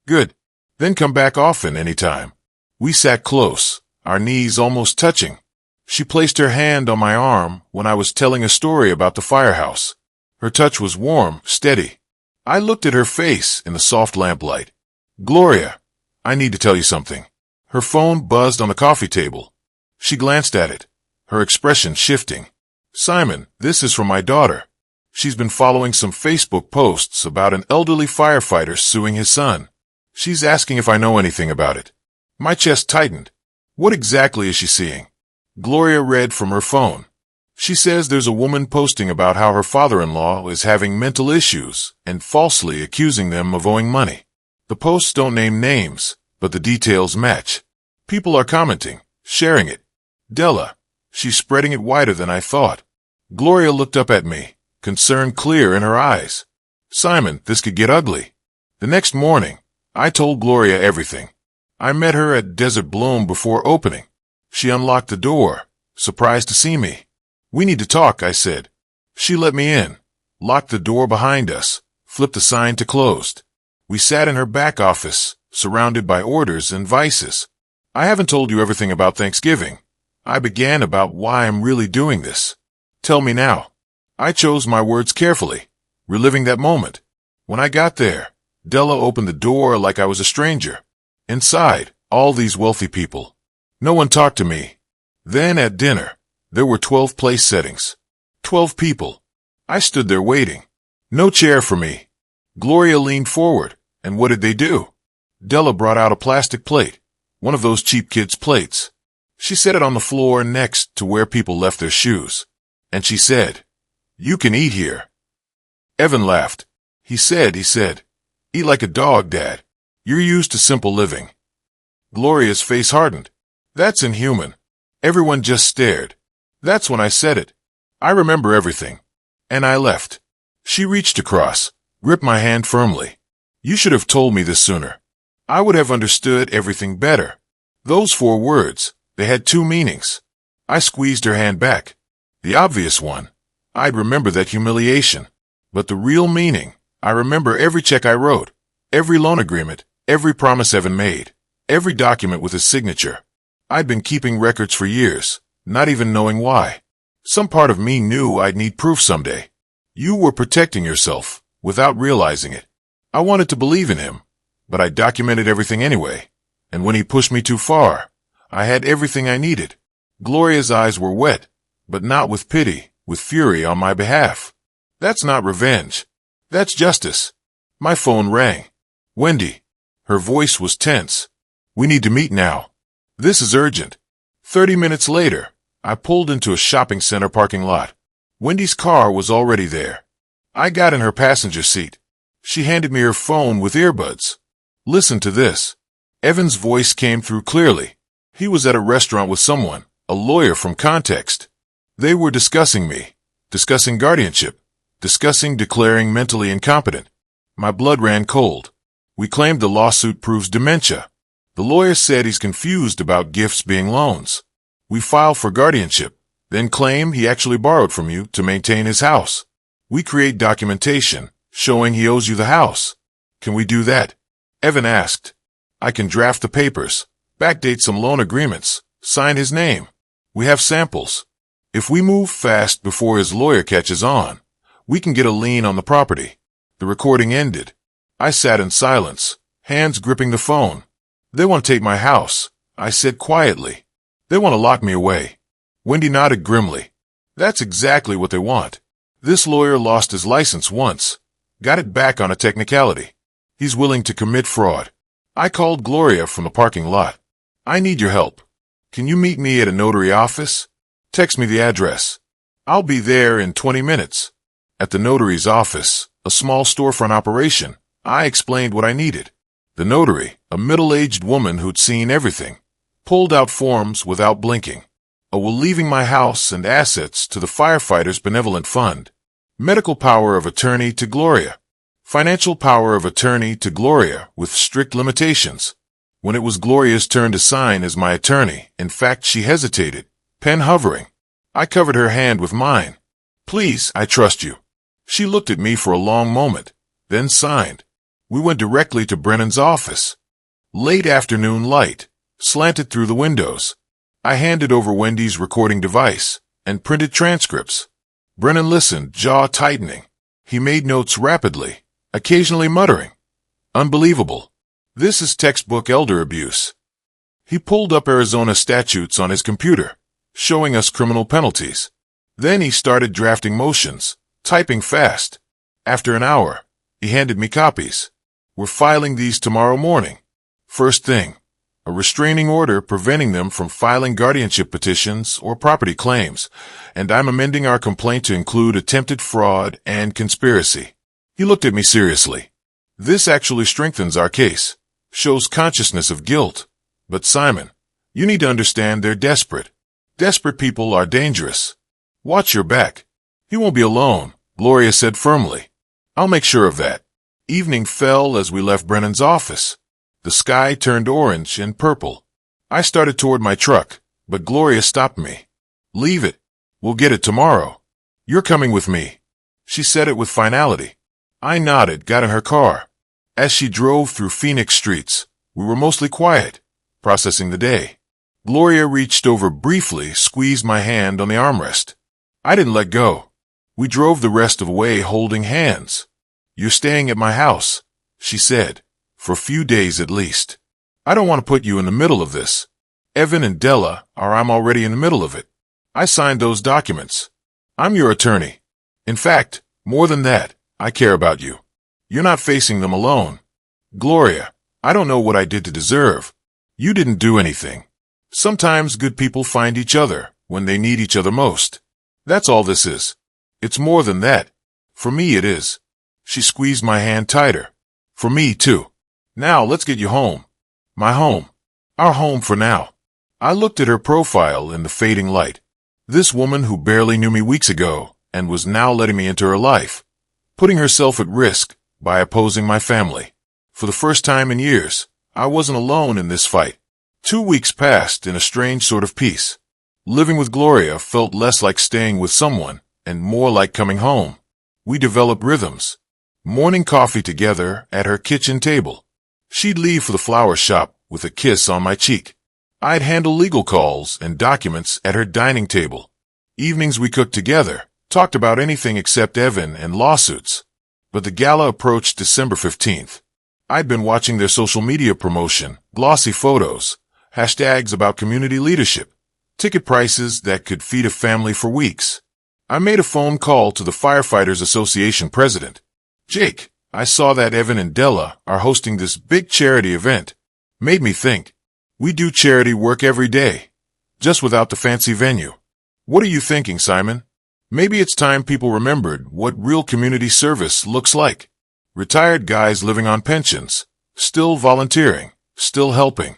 Good. Then come back often anytime. We sat close, our knees almost touching. She placed her hand on my arm when I was telling a story about the firehouse. Her touch was warm, steady. I looked at her face in the soft lamplight. Gloria, I need to tell you something. Her phone buzzed on the coffee table. She glanced at it, her expression shifting. Simon, this is from my daughter. She's been following some Facebook posts about an elderly firefighter suing his son. She's asking if I know anything about it. My chest tightened. What exactly is she seeing? Gloria read from her phone. She says there's a woman posting about how her father-in-law is having mental issues and falsely accusing them of owing money. The posts don't name names, but the details match. People are commenting, sharing it. Della, she's spreading it wider than I thought. Gloria looked up at me, concern clear in her eyes. Simon, this could get ugly. The next morning, I told Gloria everything. I met her at Desert Bloom before opening. She unlocked the door, surprised to see me. We need to talk, I said. She let me in, locked the door behind us, flipped the sign to closed. We sat in her back office, surrounded by orders and vices. I haven't told you everything about Thanksgiving. I began about why I'm really doing this. Tell me now. I chose my words carefully, reliving that moment. When I got there, Della opened the door like I was a stranger. Inside, all these wealthy people. No one talked to me. Then at dinner, there were 12 place settings. 12 people. I stood there waiting. No chair for me. Gloria leaned forward, and what did they do? Della brought out a plastic plate, one of those cheap kids' plates. She set it on the floor next to where people left their shoes. And she said, "You can eat here." Evan laughed. He said, "Eat like a dog, Dad. You're used to simple living." Gloria's face hardened. That's inhuman. Everyone just stared. That's when I said it. I remember everything. And I left. She reached across, gripped my hand firmly. You should have told me this sooner. I would have understood everything better. Those 4 words, they had 2 meanings. I squeezed her hand back. The obvious one, I'd remember that humiliation. But the real meaning, I remember every check I wrote, every loan agreement, every promise Evan made, every document with his signature. I'd been keeping records for years, not even knowing why. Some part of me knew I'd need proof someday. You were protecting yourself, without realizing it. I wanted to believe in him, but I documented everything anyway. And when he pushed me too far, I had everything I needed. Gloria's eyes were wet, but not with pity, with fury on my behalf. That's not revenge. That's justice. My phone rang. Wendy. Her voice was tense. We need to meet now. This is urgent. 30 minutes later, I pulled into a shopping center parking lot. Wendy's car was already there. I got in her passenger seat. She handed me her phone with earbuds. Listen to this. Evan's voice came through clearly. He was at a restaurant with someone, a lawyer from Context. They were discussing me, discussing guardianship, discussing declaring mentally incompetent. My blood ran cold. We claimed the lawsuit proves dementia. The lawyer said he's confused about gifts being loans. We file for guardianship, then claim he actually borrowed from you to maintain his house. We create documentation showing he owes you the house. Can we do that? Evan asked. I can draft the papers, backdate some loan agreements, sign his name. We have samples. If we move fast before his lawyer catches on, we can get a lien on the property. The recording ended. I sat in silence, hands gripping the phone. They want to take my house, I said quietly. They want to lock me away. Wendy nodded grimly. That's exactly what they want. This lawyer lost his license once. Got it back on a technicality. He's willing to commit fraud. I called Gloria from the parking lot. I need your help. Can you meet me at a notary office? Text me the address. I'll be there in 20 minutes. At the notary's office, a small storefront operation, I explained what I needed. The notary, a middle-aged woman who'd seen everything, pulled out forms without blinking. A will leaving my house and assets to the firefighters' benevolent fund. Medical power of attorney to Gloria. Financial power of attorney to Gloria with strict limitations. When it was Gloria's turn to sign as my attorney, in fact she hesitated, pen hovering. I covered her hand with mine. Please, I trust you. She looked at me for a long moment, then signed. We went directly to Brennan's office. Late afternoon light slanted through the windows. I handed over Wendy's recording device and printed transcripts. Brennan listened, jaw tightening. He made notes rapidly, occasionally muttering, "Unbelievable. This is textbook elder abuse." He pulled up Arizona statutes on his computer, showing us criminal penalties. Then he started drafting motions, typing fast. After an hour, he handed me copies. "We're filing these tomorrow morning. First thing, a restraining order preventing them from filing guardianship petitions or property claims, and I'm amending our complaint to include attempted fraud and conspiracy." He looked at me seriously. "This actually strengthens our case, shows consciousness of guilt. But Simon, you need to understand they're desperate. Desperate people are dangerous. Watch your back." "He won't be alone," Gloria said firmly. "I'll make sure of that." Evening fell as we left Brennan's office. The sky turned orange and purple. I started toward my truck, but Gloria stopped me. "Leave it. We'll get it tomorrow. You're coming with me." She said it with finality. I nodded, got in her car. As she drove through Phoenix streets, we were mostly quiet, processing the day. Gloria reached over briefly, squeezed my hand on the armrest. I didn't let go. We drove the rest of the way holding hands. "You're staying at my house," she said. "For a few days at least. I don't want to put you in the middle of this. Evan and Della are I'm already in the middle of it. I signed those documents. I'm your attorney. In fact, more than that, I care about you. You're not facing them alone. Gloria, I don't know what I did to deserve. You didn't do anything. Sometimes good people find each other when they need each other most. That's all this is. It's more than that. For me it is." She squeezed my hand tighter. "For me too. Now let's get you home. My home. Our home for now." I looked at her profile in the fading light. This woman who barely knew me weeks ago and was now letting me into her life, putting herself at risk by opposing my family. For the first time in years, I wasn't alone in this fight. 2 weeks passed in a strange sort of peace. Living with Gloria felt less like staying with someone and more like coming home. We developed rhythms. Morning coffee together at her kitchen table. She'd leave for the flower shop with a kiss on my cheek. I'd handle legal calls and documents at her dining table. Evenings we cooked together, talked about anything except Evan and lawsuits. But the gala approached December 15th. I'd been watching their social media promotion, glossy photos, hashtags about community leadership, ticket prices that could feed a family for weeks. I made a phone call to the Firefighters Association president. "Jake, I saw that Evan and Della are hosting this big charity event. Made me think. We do charity work every day, just without the fancy venue. What are you thinking, Simon? Maybe it's time people remembered what real community service looks like. Retired guys living on pensions, still volunteering, still helping."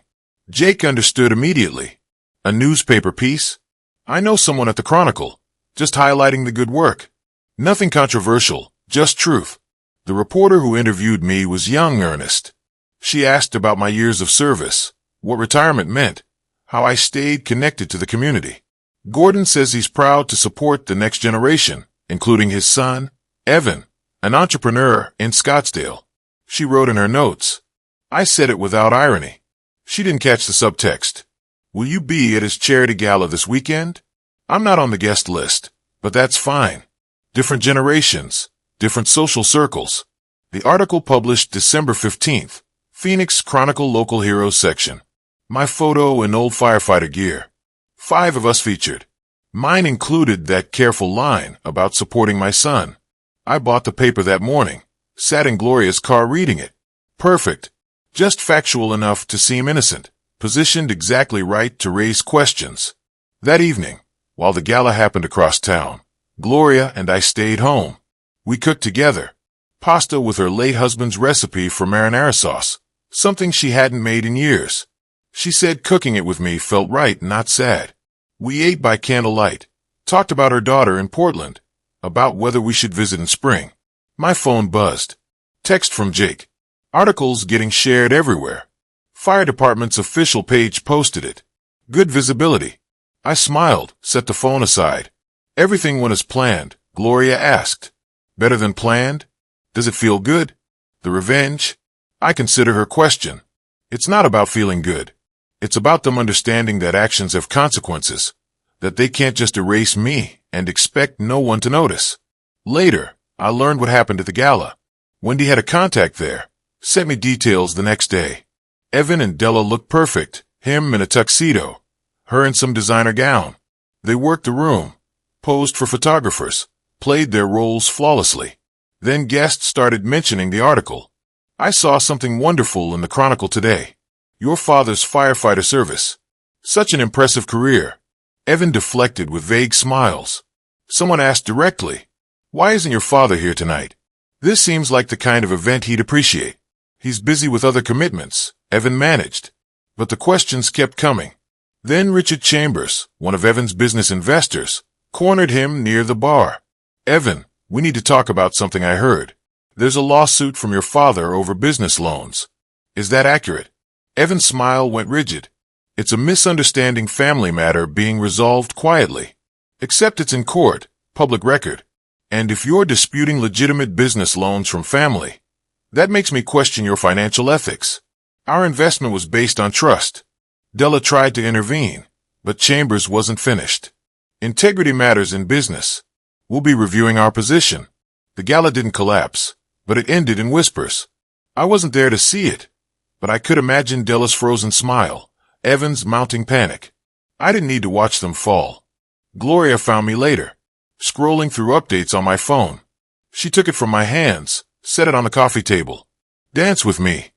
Jake understood immediately. "A newspaper piece? I know someone at the Chronicle, just highlighting the good work. Nothing controversial, just truth." The reporter who interviewed me was young, earnest. She asked about my years of service, what retirement meant, how I stayed connected to the community. "Gordon says he's proud to support the next generation, including his son, Evan, an entrepreneur in Scottsdale," she wrote in her notes. I said it without irony. She didn't catch the subtext. "Will you be at his charity gala this weekend?" "I'm not on the guest list, but that's fine. Different generations, different social circles." The article published December 15th, Phoenix Chronicle Local Heroes section. My photo in old firefighter gear. 5 of us featured. Mine included that careful line about supporting my son. I bought the paper that morning, sat in Gloria's car reading it. Perfect. Just factual enough to seem innocent, positioned exactly right to raise questions. That evening, while the gala happened across town, Gloria and I stayed home. We cooked together. Pasta with her late husband's recipe for marinara sauce, something she hadn't made in years. She said cooking it with me felt right, not sad. We ate by candlelight, talked about her daughter in Portland, about whether we should visit in spring. My phone buzzed. Text from Jake. Articles getting shared everywhere. Fire department's official page posted it. Good visibility. I smiled, set the phone aside. Everything went as planned, Gloria asked. Better than planned? Does it feel good? The revenge? I consider her question. It's not about feeling good. It's about them understanding that actions have consequences, that they can't just erase me and expect no one to notice. Later, I learned what happened at the gala. Wendy had a contact there, sent me details the next day. Evan and Della looked perfect, him in a tuxedo, her in some designer gown. They worked the room, posed for photographers, played their roles flawlessly. Then guests started mentioning the article. I saw something wonderful in the Chronicle today. Your father's firefighter service. Such an impressive career. Evan deflected with vague smiles. Someone asked directly, "Why isn't your father here tonight?" This seems like the kind of event he'd appreciate. He's busy with other commitments, Evan managed. But the questions kept coming. Then Richard Chambers, one of Evan's business investors, cornered him near the bar. "Evan, we need to talk about something I heard. There's a lawsuit from your father over business loans. Is that accurate?" Evan's smile went rigid. "It's a misunderstanding family matter being resolved quietly. Except it's in court, public record. And if you're disputing legitimate business loans from family, that makes me question your financial ethics. Our investment was based on trust." Della tried to intervene, but Chambers wasn't finished. "Integrity matters in business. We'll be reviewing our position." The gala didn't collapse, but it ended in whispers. I wasn't there to see it, but I could imagine Della's frozen smile, Evan's mounting panic. I didn't need to watch them fall. Gloria found me later, scrolling through updates on my phone. She took it from my hands, set it on the coffee table. "Dance with me,"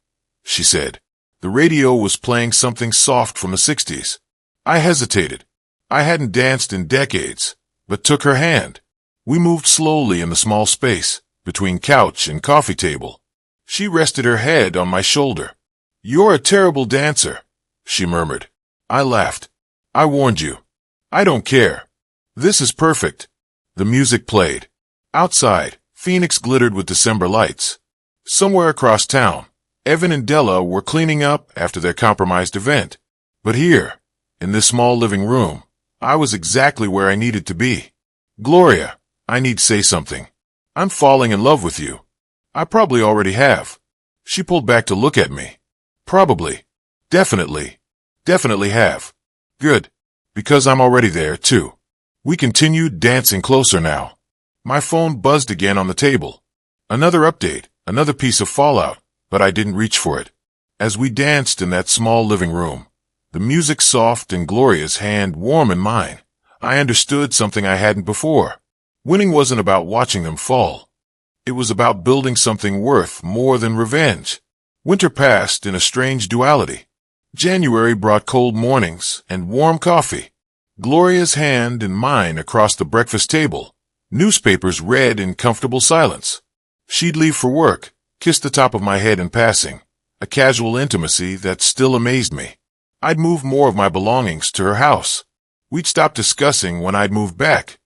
she said. The radio was playing something soft from the 60s. I hesitated. I hadn't danced in decades, but took her hand. We moved slowly in the small space between couch and coffee table. She rested her head on my shoulder. "You're a terrible dancer," she murmured. I laughed. "I warned you. I don't care. This is perfect." The music played. Outside, Phoenix glittered with December lights. Somewhere across town, Evan and Della were cleaning up after their compromised event. But here, in this small living room, I was exactly where I needed to be. "Gloria, I need to say something. I'm falling in love with you. I probably already have." She pulled back to look at me. "Probably. Definitely. Definitely have." "Good. Because I'm already there, too." We continued dancing closer now. My phone buzzed again on the table. Another update, another piece of fallout, but I didn't reach for it. As we danced in that small living room, the music soft and Gloria's hand warm in mine, I understood something I hadn't before. Winning wasn't about watching them fall. It was about building something worth more than revenge. Winter passed in a strange duality. January brought cold mornings and warm coffee. Gloria's hand in mine across the breakfast table. Newspapers read in comfortable silence. She'd leave for work, kiss the top of my head in passing, a casual intimacy that still amazed me. I'd move more of my belongings to her house. We'd stop discussing when I'd move back.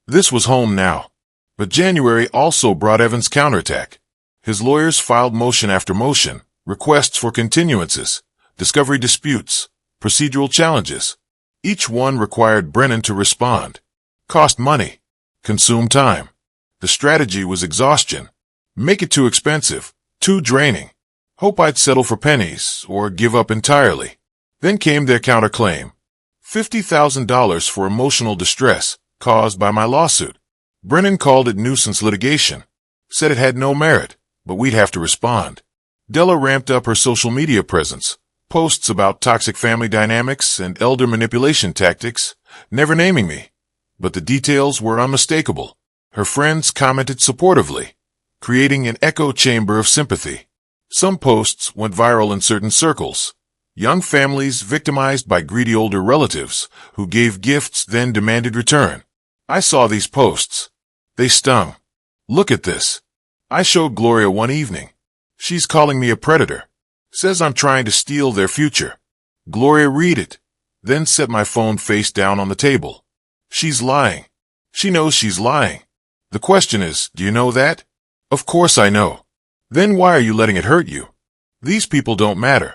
This was home now. But January also brought Evan's counterattack. His lawyers filed motion after motion, requests for continuances, discovery disputes, procedural challenges. Each one required Brennan to respond. Cost money. Consume time. The strategy was exhaustion. Make it too expensive, too draining. Hope I'd settle for pennies or give up entirely. Then came their counterclaim. $50,000 for emotional distress caused by my lawsuit. Brennan called it nuisance litigation, said it had no merit, but we'd have to respond. Della ramped up her social media presence, posts about toxic family dynamics and elder manipulation tactics, never naming me. But the details were unmistakable. Her friends commented supportively, creating an echo chamber of sympathy. Some posts went viral in certain circles. Young families victimized by greedy older relatives who gave gifts then demanded return. I saw these posts. They stung. "Look at this." I showed Gloria one evening. "She's calling me a predator. Says I'm trying to steal their future." Gloria read it, then set my phone face down on the table. "She's lying. She knows she's lying. The question is, do you know that?" "Of course I know." "Then why are you letting it hurt you? These people don't matter.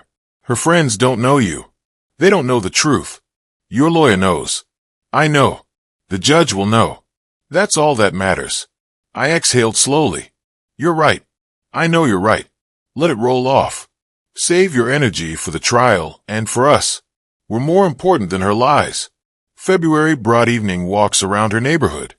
Her friends don't know you. They don't know the truth. Your lawyer knows. I know. The judge will know. That's all that matters." I exhaled slowly. You're right. I know you're right. Let it roll off. Save your energy for the trial and for us. We're more important than her lies. February brought evening walks around her neighborhood,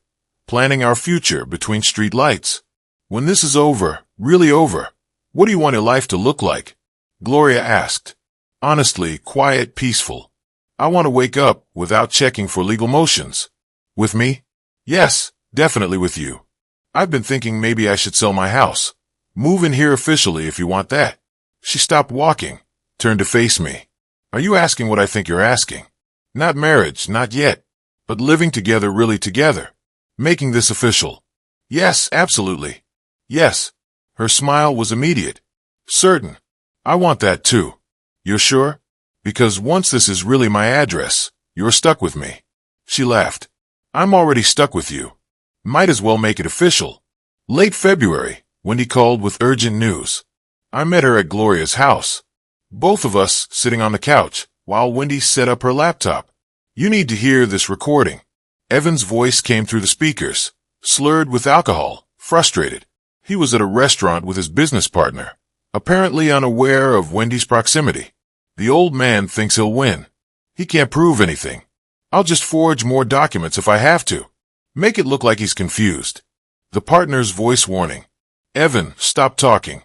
planning our future between street lights. When this is over, really over, what do you want your life to look like? Gloria asked. Honestly, quiet, peaceful. I want to wake up without checking for legal motions. With me? Yes, definitely with you. I've been thinking maybe I should sell my house. Move in here officially if you want that. She stopped walking, turned to face me. Are you asking what I think you're asking? Not marriage, not yet. But living together really together. Making this official. Yes, absolutely. Yes. Her smile was immediate. Certain. I want that too. You're sure? Because once this is really my address, you're stuck with me. She laughed. I'm already stuck with you. Might as well make it official. Late February, Wendy called with urgent news. I met her at Gloria's house. Both of us sitting on the couch, while Wendy set up her laptop. You need to hear this recording. Evan's voice came through the speakers, slurred with alcohol, frustrated. He was at a restaurant with his business partner, apparently unaware of Wendy's proximity. The old man thinks he'll win. He can't prove anything. I'll just forge more documents if I have to. Make it look like he's confused. The partner's voice warning. Evan, stop talking.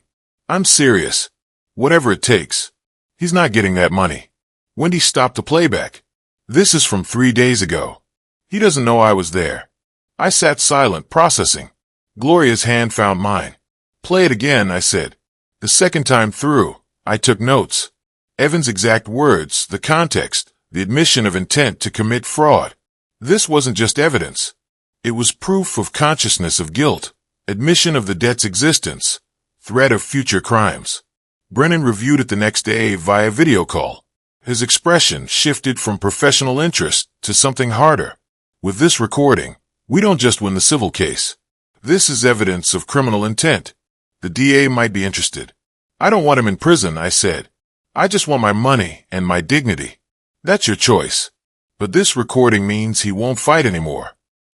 I'm serious. Whatever it takes. He's not getting that money. Wendy stopped the playback. This is from 3 days ago. He doesn't know I was there. I sat silent, processing. Gloria's hand found mine. Play it again, I said. The second time through, I took notes. Evan's exact words, the context, the admission of intent to commit fraud. This wasn't just evidence. It was proof of consciousness of guilt, admission of the debt's existence, threat of future crimes. Brennan reviewed it the next day via video call. His expression shifted from professional interest to something harder. With this recording, we don't just win the civil case. This is evidence of criminal intent. The DA might be interested. I don't want him in prison, I said. I just want my money and my dignity. That's your choice. But this recording means he won't fight anymore.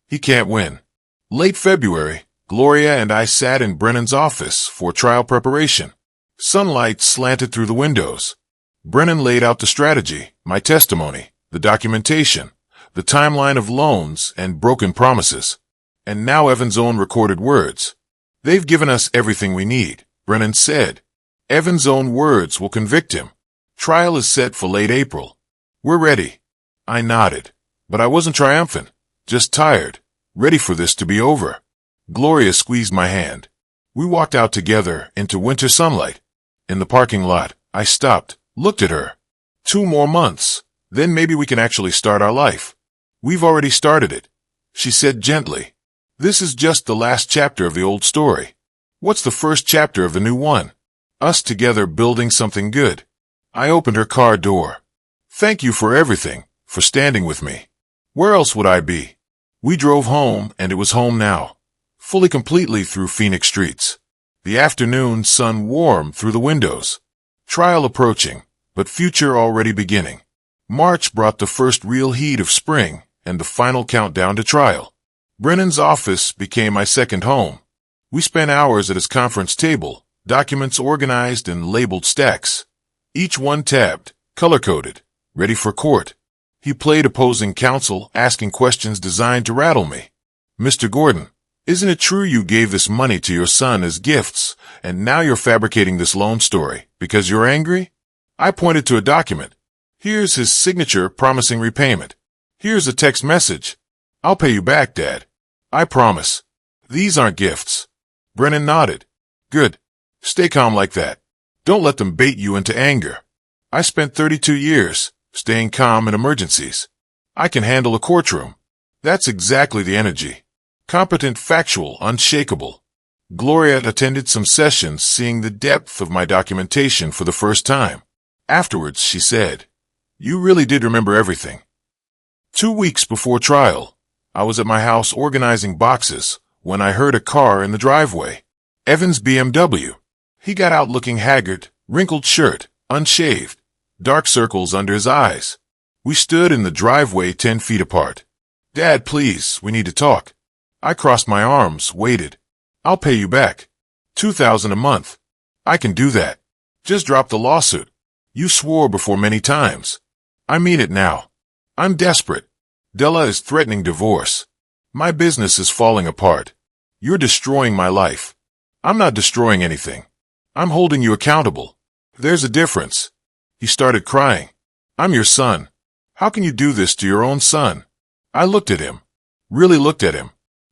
He can't win. Late February, Gloria and I sat in Brennan's office for trial preparation. Sunlight slanted through the windows. Brennan laid out the strategy, my testimony, the documentation, the timeline of loans and broken promises. And now Evan's own recorded words. They've given us everything we need, Brennan said. Evan's own words will convict him. Trial is set for late April. We're ready. I nodded, but I wasn't triumphant, just tired, ready for this to be over. Gloria squeezed my hand. We walked out together into winter sunlight. In the parking lot, I stopped, looked at her. 2 more months, then maybe we can actually start our life. We've already started it, she said gently. This is just the last chapter of the old story. What's the first chapter of the new one? Us together building something good. I opened her car door. Thank you for everything, for standing with me. Where else would I be? We drove home, and it was home now. Fully completely through Phoenix streets. The afternoon sun warmed through the windows. Trial approaching, but future already beginning. March brought the first real heat of spring and the final countdown to trial. Brennan's office became my second home. We spent hours at his conference table, documents organized in labeled stacks. Each one tabbed, color-coded, ready for court. He played opposing counsel, asking questions designed to rattle me. Mr. Gordon, isn't it true you gave this money to your son as gifts, and now you're fabricating this loan story because you're angry? I pointed to a document. Here's his signature promising repayment. Here's a text message. I'll pay you back, Dad. I promise. These aren't gifts. Brennan nodded. Good. Stay calm like that. Don't let them bait you into anger. I spent 32 years staying calm in emergencies. I can handle a courtroom. That's exactly the energy. Competent, factual, unshakable. Gloria attended some sessions seeing the depth of my documentation for the first time. Afterwards, she said, "You really did remember everything." 2 weeks before trial, I was at my house organizing boxes when I heard a car in the driveway. Evan's BMW. He got out looking haggard, wrinkled shirt, unshaved, dark circles under his eyes. We stood in the driveway 10 feet apart. "Dad, please, we need to talk." I crossed my arms, waited. I'll pay you back. $2,000 a month. I can do that. Just drop the lawsuit. You swore before many times. I mean it now. I'm desperate. Della is threatening divorce. My business is falling apart. You're destroying my life. I'm not destroying anything. I'm holding you accountable. There's a difference. He started crying. I'm your son. How can you do this to your own son? I looked at him. Really looked at him.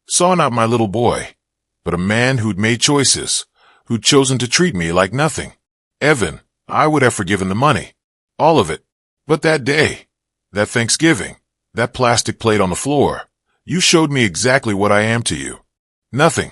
Saw not my little boy, but a man who'd made choices, who'd chosen to treat me like nothing. Evan, I would have forgiven the money. All of it. But that day, that Thanksgiving, that plastic plate on the floor, you showed me exactly what I am to you. Nothing.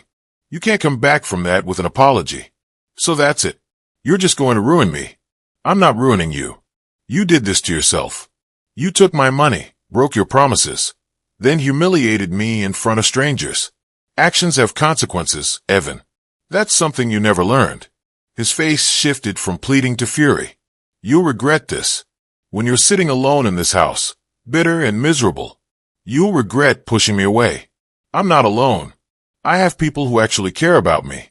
You can't come back from that with an apology. So that's it. You're just going to ruin me. I'm not ruining you. You did this to yourself. You took my money, broke your promises, then humiliated me in front of strangers. Actions have consequences, Evan. That's something you never learned. His face shifted from pleading to fury. You'll regret this. When you're sitting alone in this house, bitter and miserable, you'll regret pushing me away. I'm not alone. I have people who actually care about me.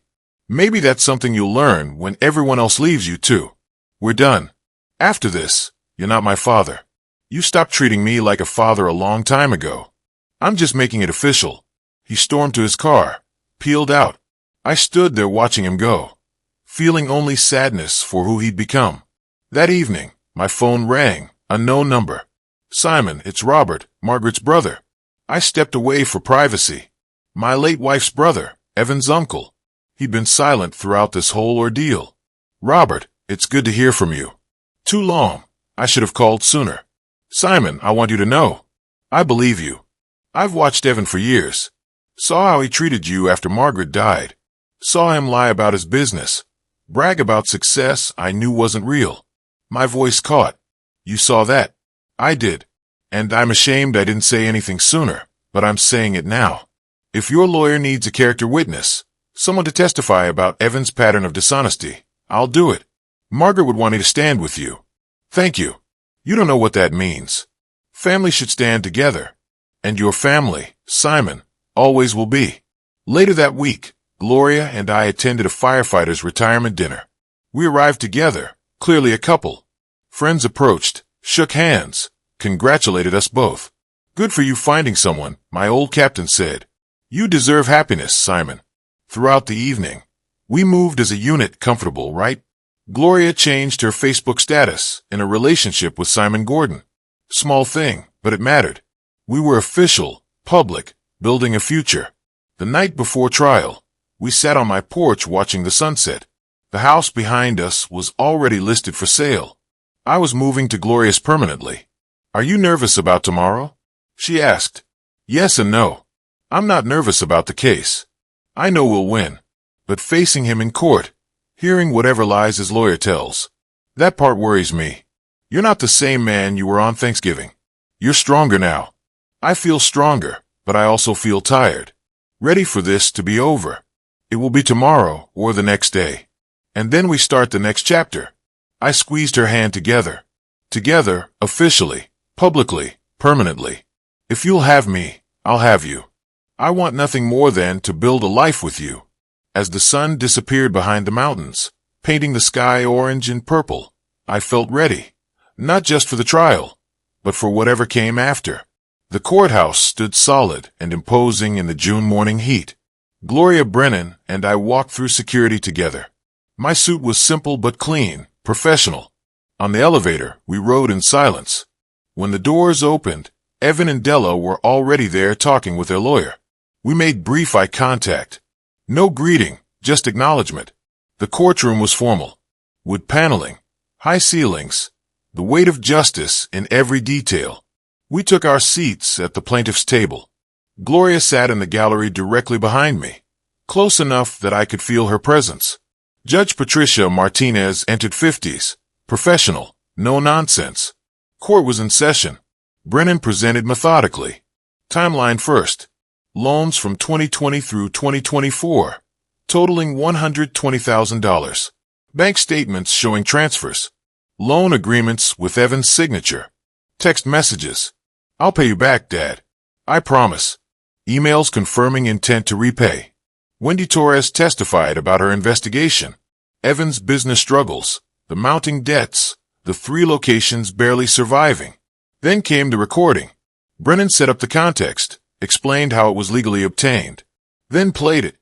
Maybe that's something you'll learn when everyone else leaves you too. We're done. After this, you're not my father. You stopped treating me like a father a long time ago. I'm just making it official. He stormed to his car, peeled out. I stood there watching him go, feeling only sadness for who he'd become. That evening, my phone rang, unknown number. Simon, it's Robert, Margaret's brother. I stepped away for privacy. My late wife's brother, Evan's uncle. He'd been silent throughout this whole ordeal. Robert, it's good to hear from you. Too long. I should have called sooner. Simon, I want you to know. I believe you. I've watched Evan for years. Saw how he treated you after Margaret died. Saw him lie about his business. Brag about success I knew wasn't real. My voice caught. You saw that. I did. And I'm ashamed I didn't say anything sooner, but I'm saying it now. If your lawyer needs a character witness, someone to testify about Evan's pattern of dishonesty, I'll do it. Margaret would want me to stand with you. Thank you. You don't know what that means. Family should stand together. And your family, Simon, always will be. Later that week, Gloria and I attended a firefighter's retirement dinner. We arrived together, clearly a couple. Friends approached, shook hands, congratulated us both. Good for you finding someone, my old captain said. You deserve happiness, Simon. Throughout the evening, we moved as a unit, comfortable, right? Gloria changed her Facebook status in a relationship with Simon Gordon. Small thing, but it mattered. We were official, public, building a future. The night before trial, we sat on my porch watching the sunset. The house behind us was already listed for sale. I was moving to Gloria's permanently. Are you nervous about tomorrow? She asked. Yes and no. I'm not nervous about the case. I know we'll win. But facing him in court, hearing whatever lies his lawyer tells, that part worries me. You're not the same man you were on Thanksgiving. You're stronger now. I feel stronger, but I also feel tired. Ready for this to be over. It will be tomorrow or the next day. And then we start the next chapter. I squeezed her hand together. Together, officially, publicly, permanently. If you'll have me, I'll have you. I want nothing more than to build a life with you. As the sun disappeared behind the mountains, painting the sky orange and purple, I felt ready. Not just for the trial, but for whatever came after. The courthouse stood solid and imposing in the June morning heat. Gloria Brennan and I walked through security together. My suit was simple but clean, professional. On the elevator, we rode in silence. When the doors opened, Evan and Della were already there talking with their lawyer. We made brief eye contact. No greeting, just acknowledgement. The courtroom was formal. Wood paneling, high ceilings, the weight of justice in every detail. We took our seats at the plaintiff's table. Gloria sat in the gallery directly behind me, close enough that I could feel her presence. Judge Patricia Martinez entered 50s, professional, no nonsense. Court was in session. Brennan presented methodically. Timeline first. Loans from 2020 through 2024, totaling $120,000. Bank statements showing transfers. Loan agreements with Evan's signature. Text messages. I'll pay you back, Dad. I promise. Emails confirming intent to repay. Wendy Torres testified about her investigation, Evan's business struggles, the mounting debts, the 3 locations barely surviving. Then came the recording. Brennan set up the context, explained how it was legally obtained, then played it.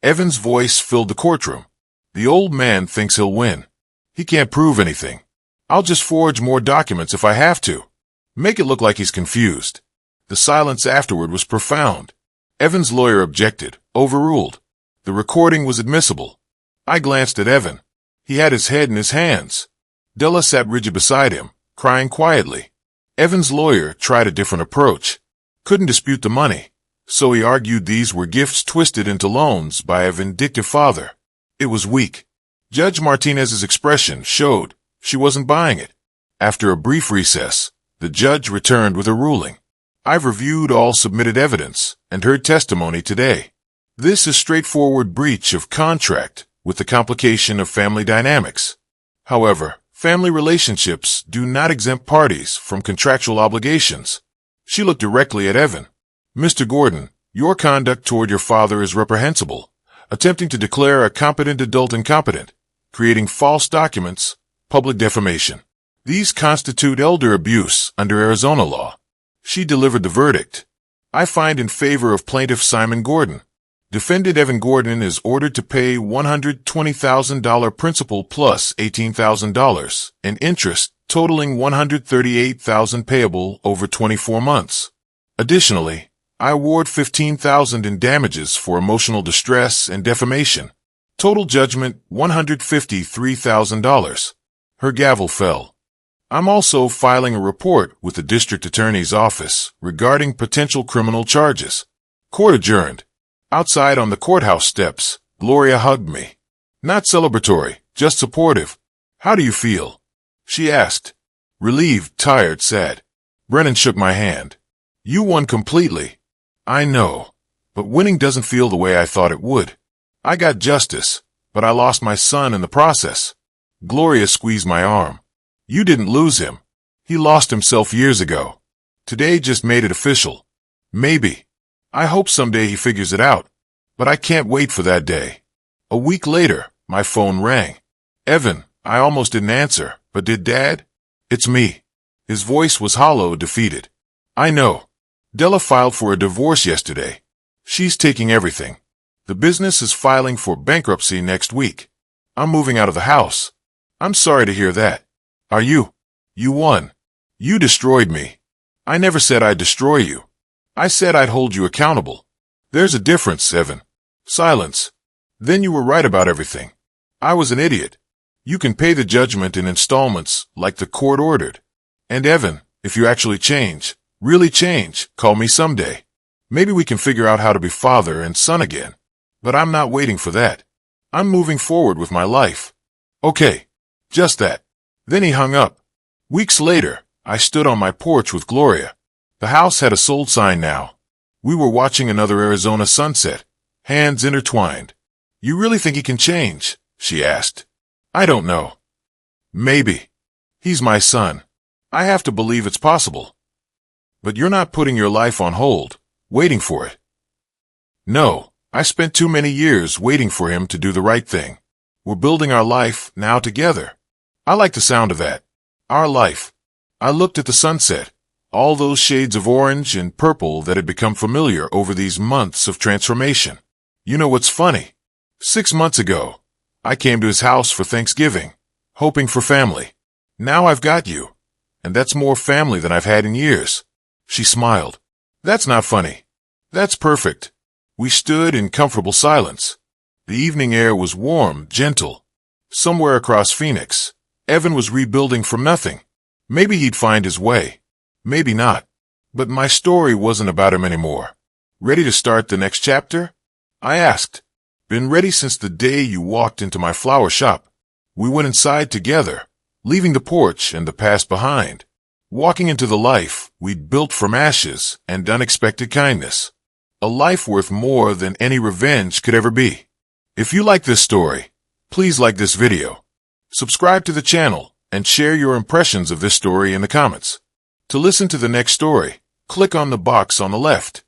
Evan's voice filled the courtroom. The old man thinks he'll win. He can't prove anything. I'll just forge more documents if I have to. Make it look like he's confused. The silence afterward was profound. Evan's lawyer objected, overruled. The recording was admissible. I glanced at Evan. He had his head in his hands. Della sat rigid beside him, crying quietly. Evan's lawyer tried a different approach. Couldn't dispute the money, so he argued these were gifts twisted into loans by a vindictive father. It was weak. Judge Martinez's expression showed she wasn't buying it. After a brief recess, the judge returned with a ruling. I've reviewed all submitted evidence and heard testimony today. This is straightforward breach of contract with the complication of family dynamics. However, family relationships do not exempt parties from contractual obligations. She looked directly at Evan. Mr. Gordon, your conduct toward your father is reprehensible. Attempting to declare a competent adult incompetent, creating false documents, public defamation. These constitute elder abuse under Arizona law. She delivered the verdict. I find in favor of plaintiff Simon Gordon. Defendant Evan Gordon is ordered to pay $120,000 principal plus $18,000 in interest, totaling $138,000 payable over 24 months. Additionally, I award $15,000 in damages for emotional distress and defamation. Total judgment, $153,000. Her gavel fell. I'm also filing a report with the district attorney's office regarding potential criminal charges. Court adjourned. Outside on the courthouse steps, Gloria hugged me. Not celebratory, just supportive. How do you feel? She asked. Relieved, tired, sad. Brennan shook my hand. You won completely. I know, but winning doesn't feel the way I thought it would. I got justice, but I lost my son in the process. Gloria squeezed my arm. You didn't lose him. He lost himself years ago. Today just made it official. Maybe. I hope someday he figures it out, but I can't wait for that day. A week later, my phone rang. Evan, I almost didn't answer, but did Dad? It's me. His voice was hollow, defeated. I know. Della filed for a divorce yesterday. She's taking everything. The business is filing for bankruptcy next week. I'm moving out of the house. I'm sorry to hear that. Are you? You won. You destroyed me. I never said I'd destroy you. I said I'd hold you accountable. There's a difference, Evan. Silence. Then you were right about everything. I was an idiot. You can pay the judgment in installments like the court ordered. And Evan, if you actually change, really change, call me someday. Maybe we can figure out how to be father and son again. But I'm not waiting for that. I'm moving forward with my life. Okay. Just that. Then he hung up. Weeks later, I stood on my porch with Gloria. The house had a sold sign now. We were watching another Arizona sunset, hands intertwined. You really think he can change? She asked. I don't know. Maybe. He's my son. I have to believe it's possible. But you're not putting your life on hold, waiting for it. No, I spent too many years waiting for him to do the right thing. We're building our life now together. I like the sound of that. Our life. I looked at the sunset, all those shades of orange and purple that had become familiar over these months of transformation. You know what's funny? 6 months ago, I came to his house for Thanksgiving, hoping for family. Now I've got you, and that's more family than I've had in years. She smiled. That's not funny. That's perfect. We stood in comfortable silence. The evening air was warm, gentle. Somewhere across Phoenix, Evan was rebuilding from nothing. Maybe he'd find his way. Maybe not. But my story wasn't about him anymore. Ready to start the next chapter? I asked. Been ready since the day you walked into my flower shop. We went inside together, leaving the porch and the past behind, walking into the life we'd built from ashes and unexpected kindness. A life worth more than any revenge could ever be. If you like this story, please like this video, subscribe to the channel, and share your impressions of this story in the comments. To listen to the next story, click on the box on the left.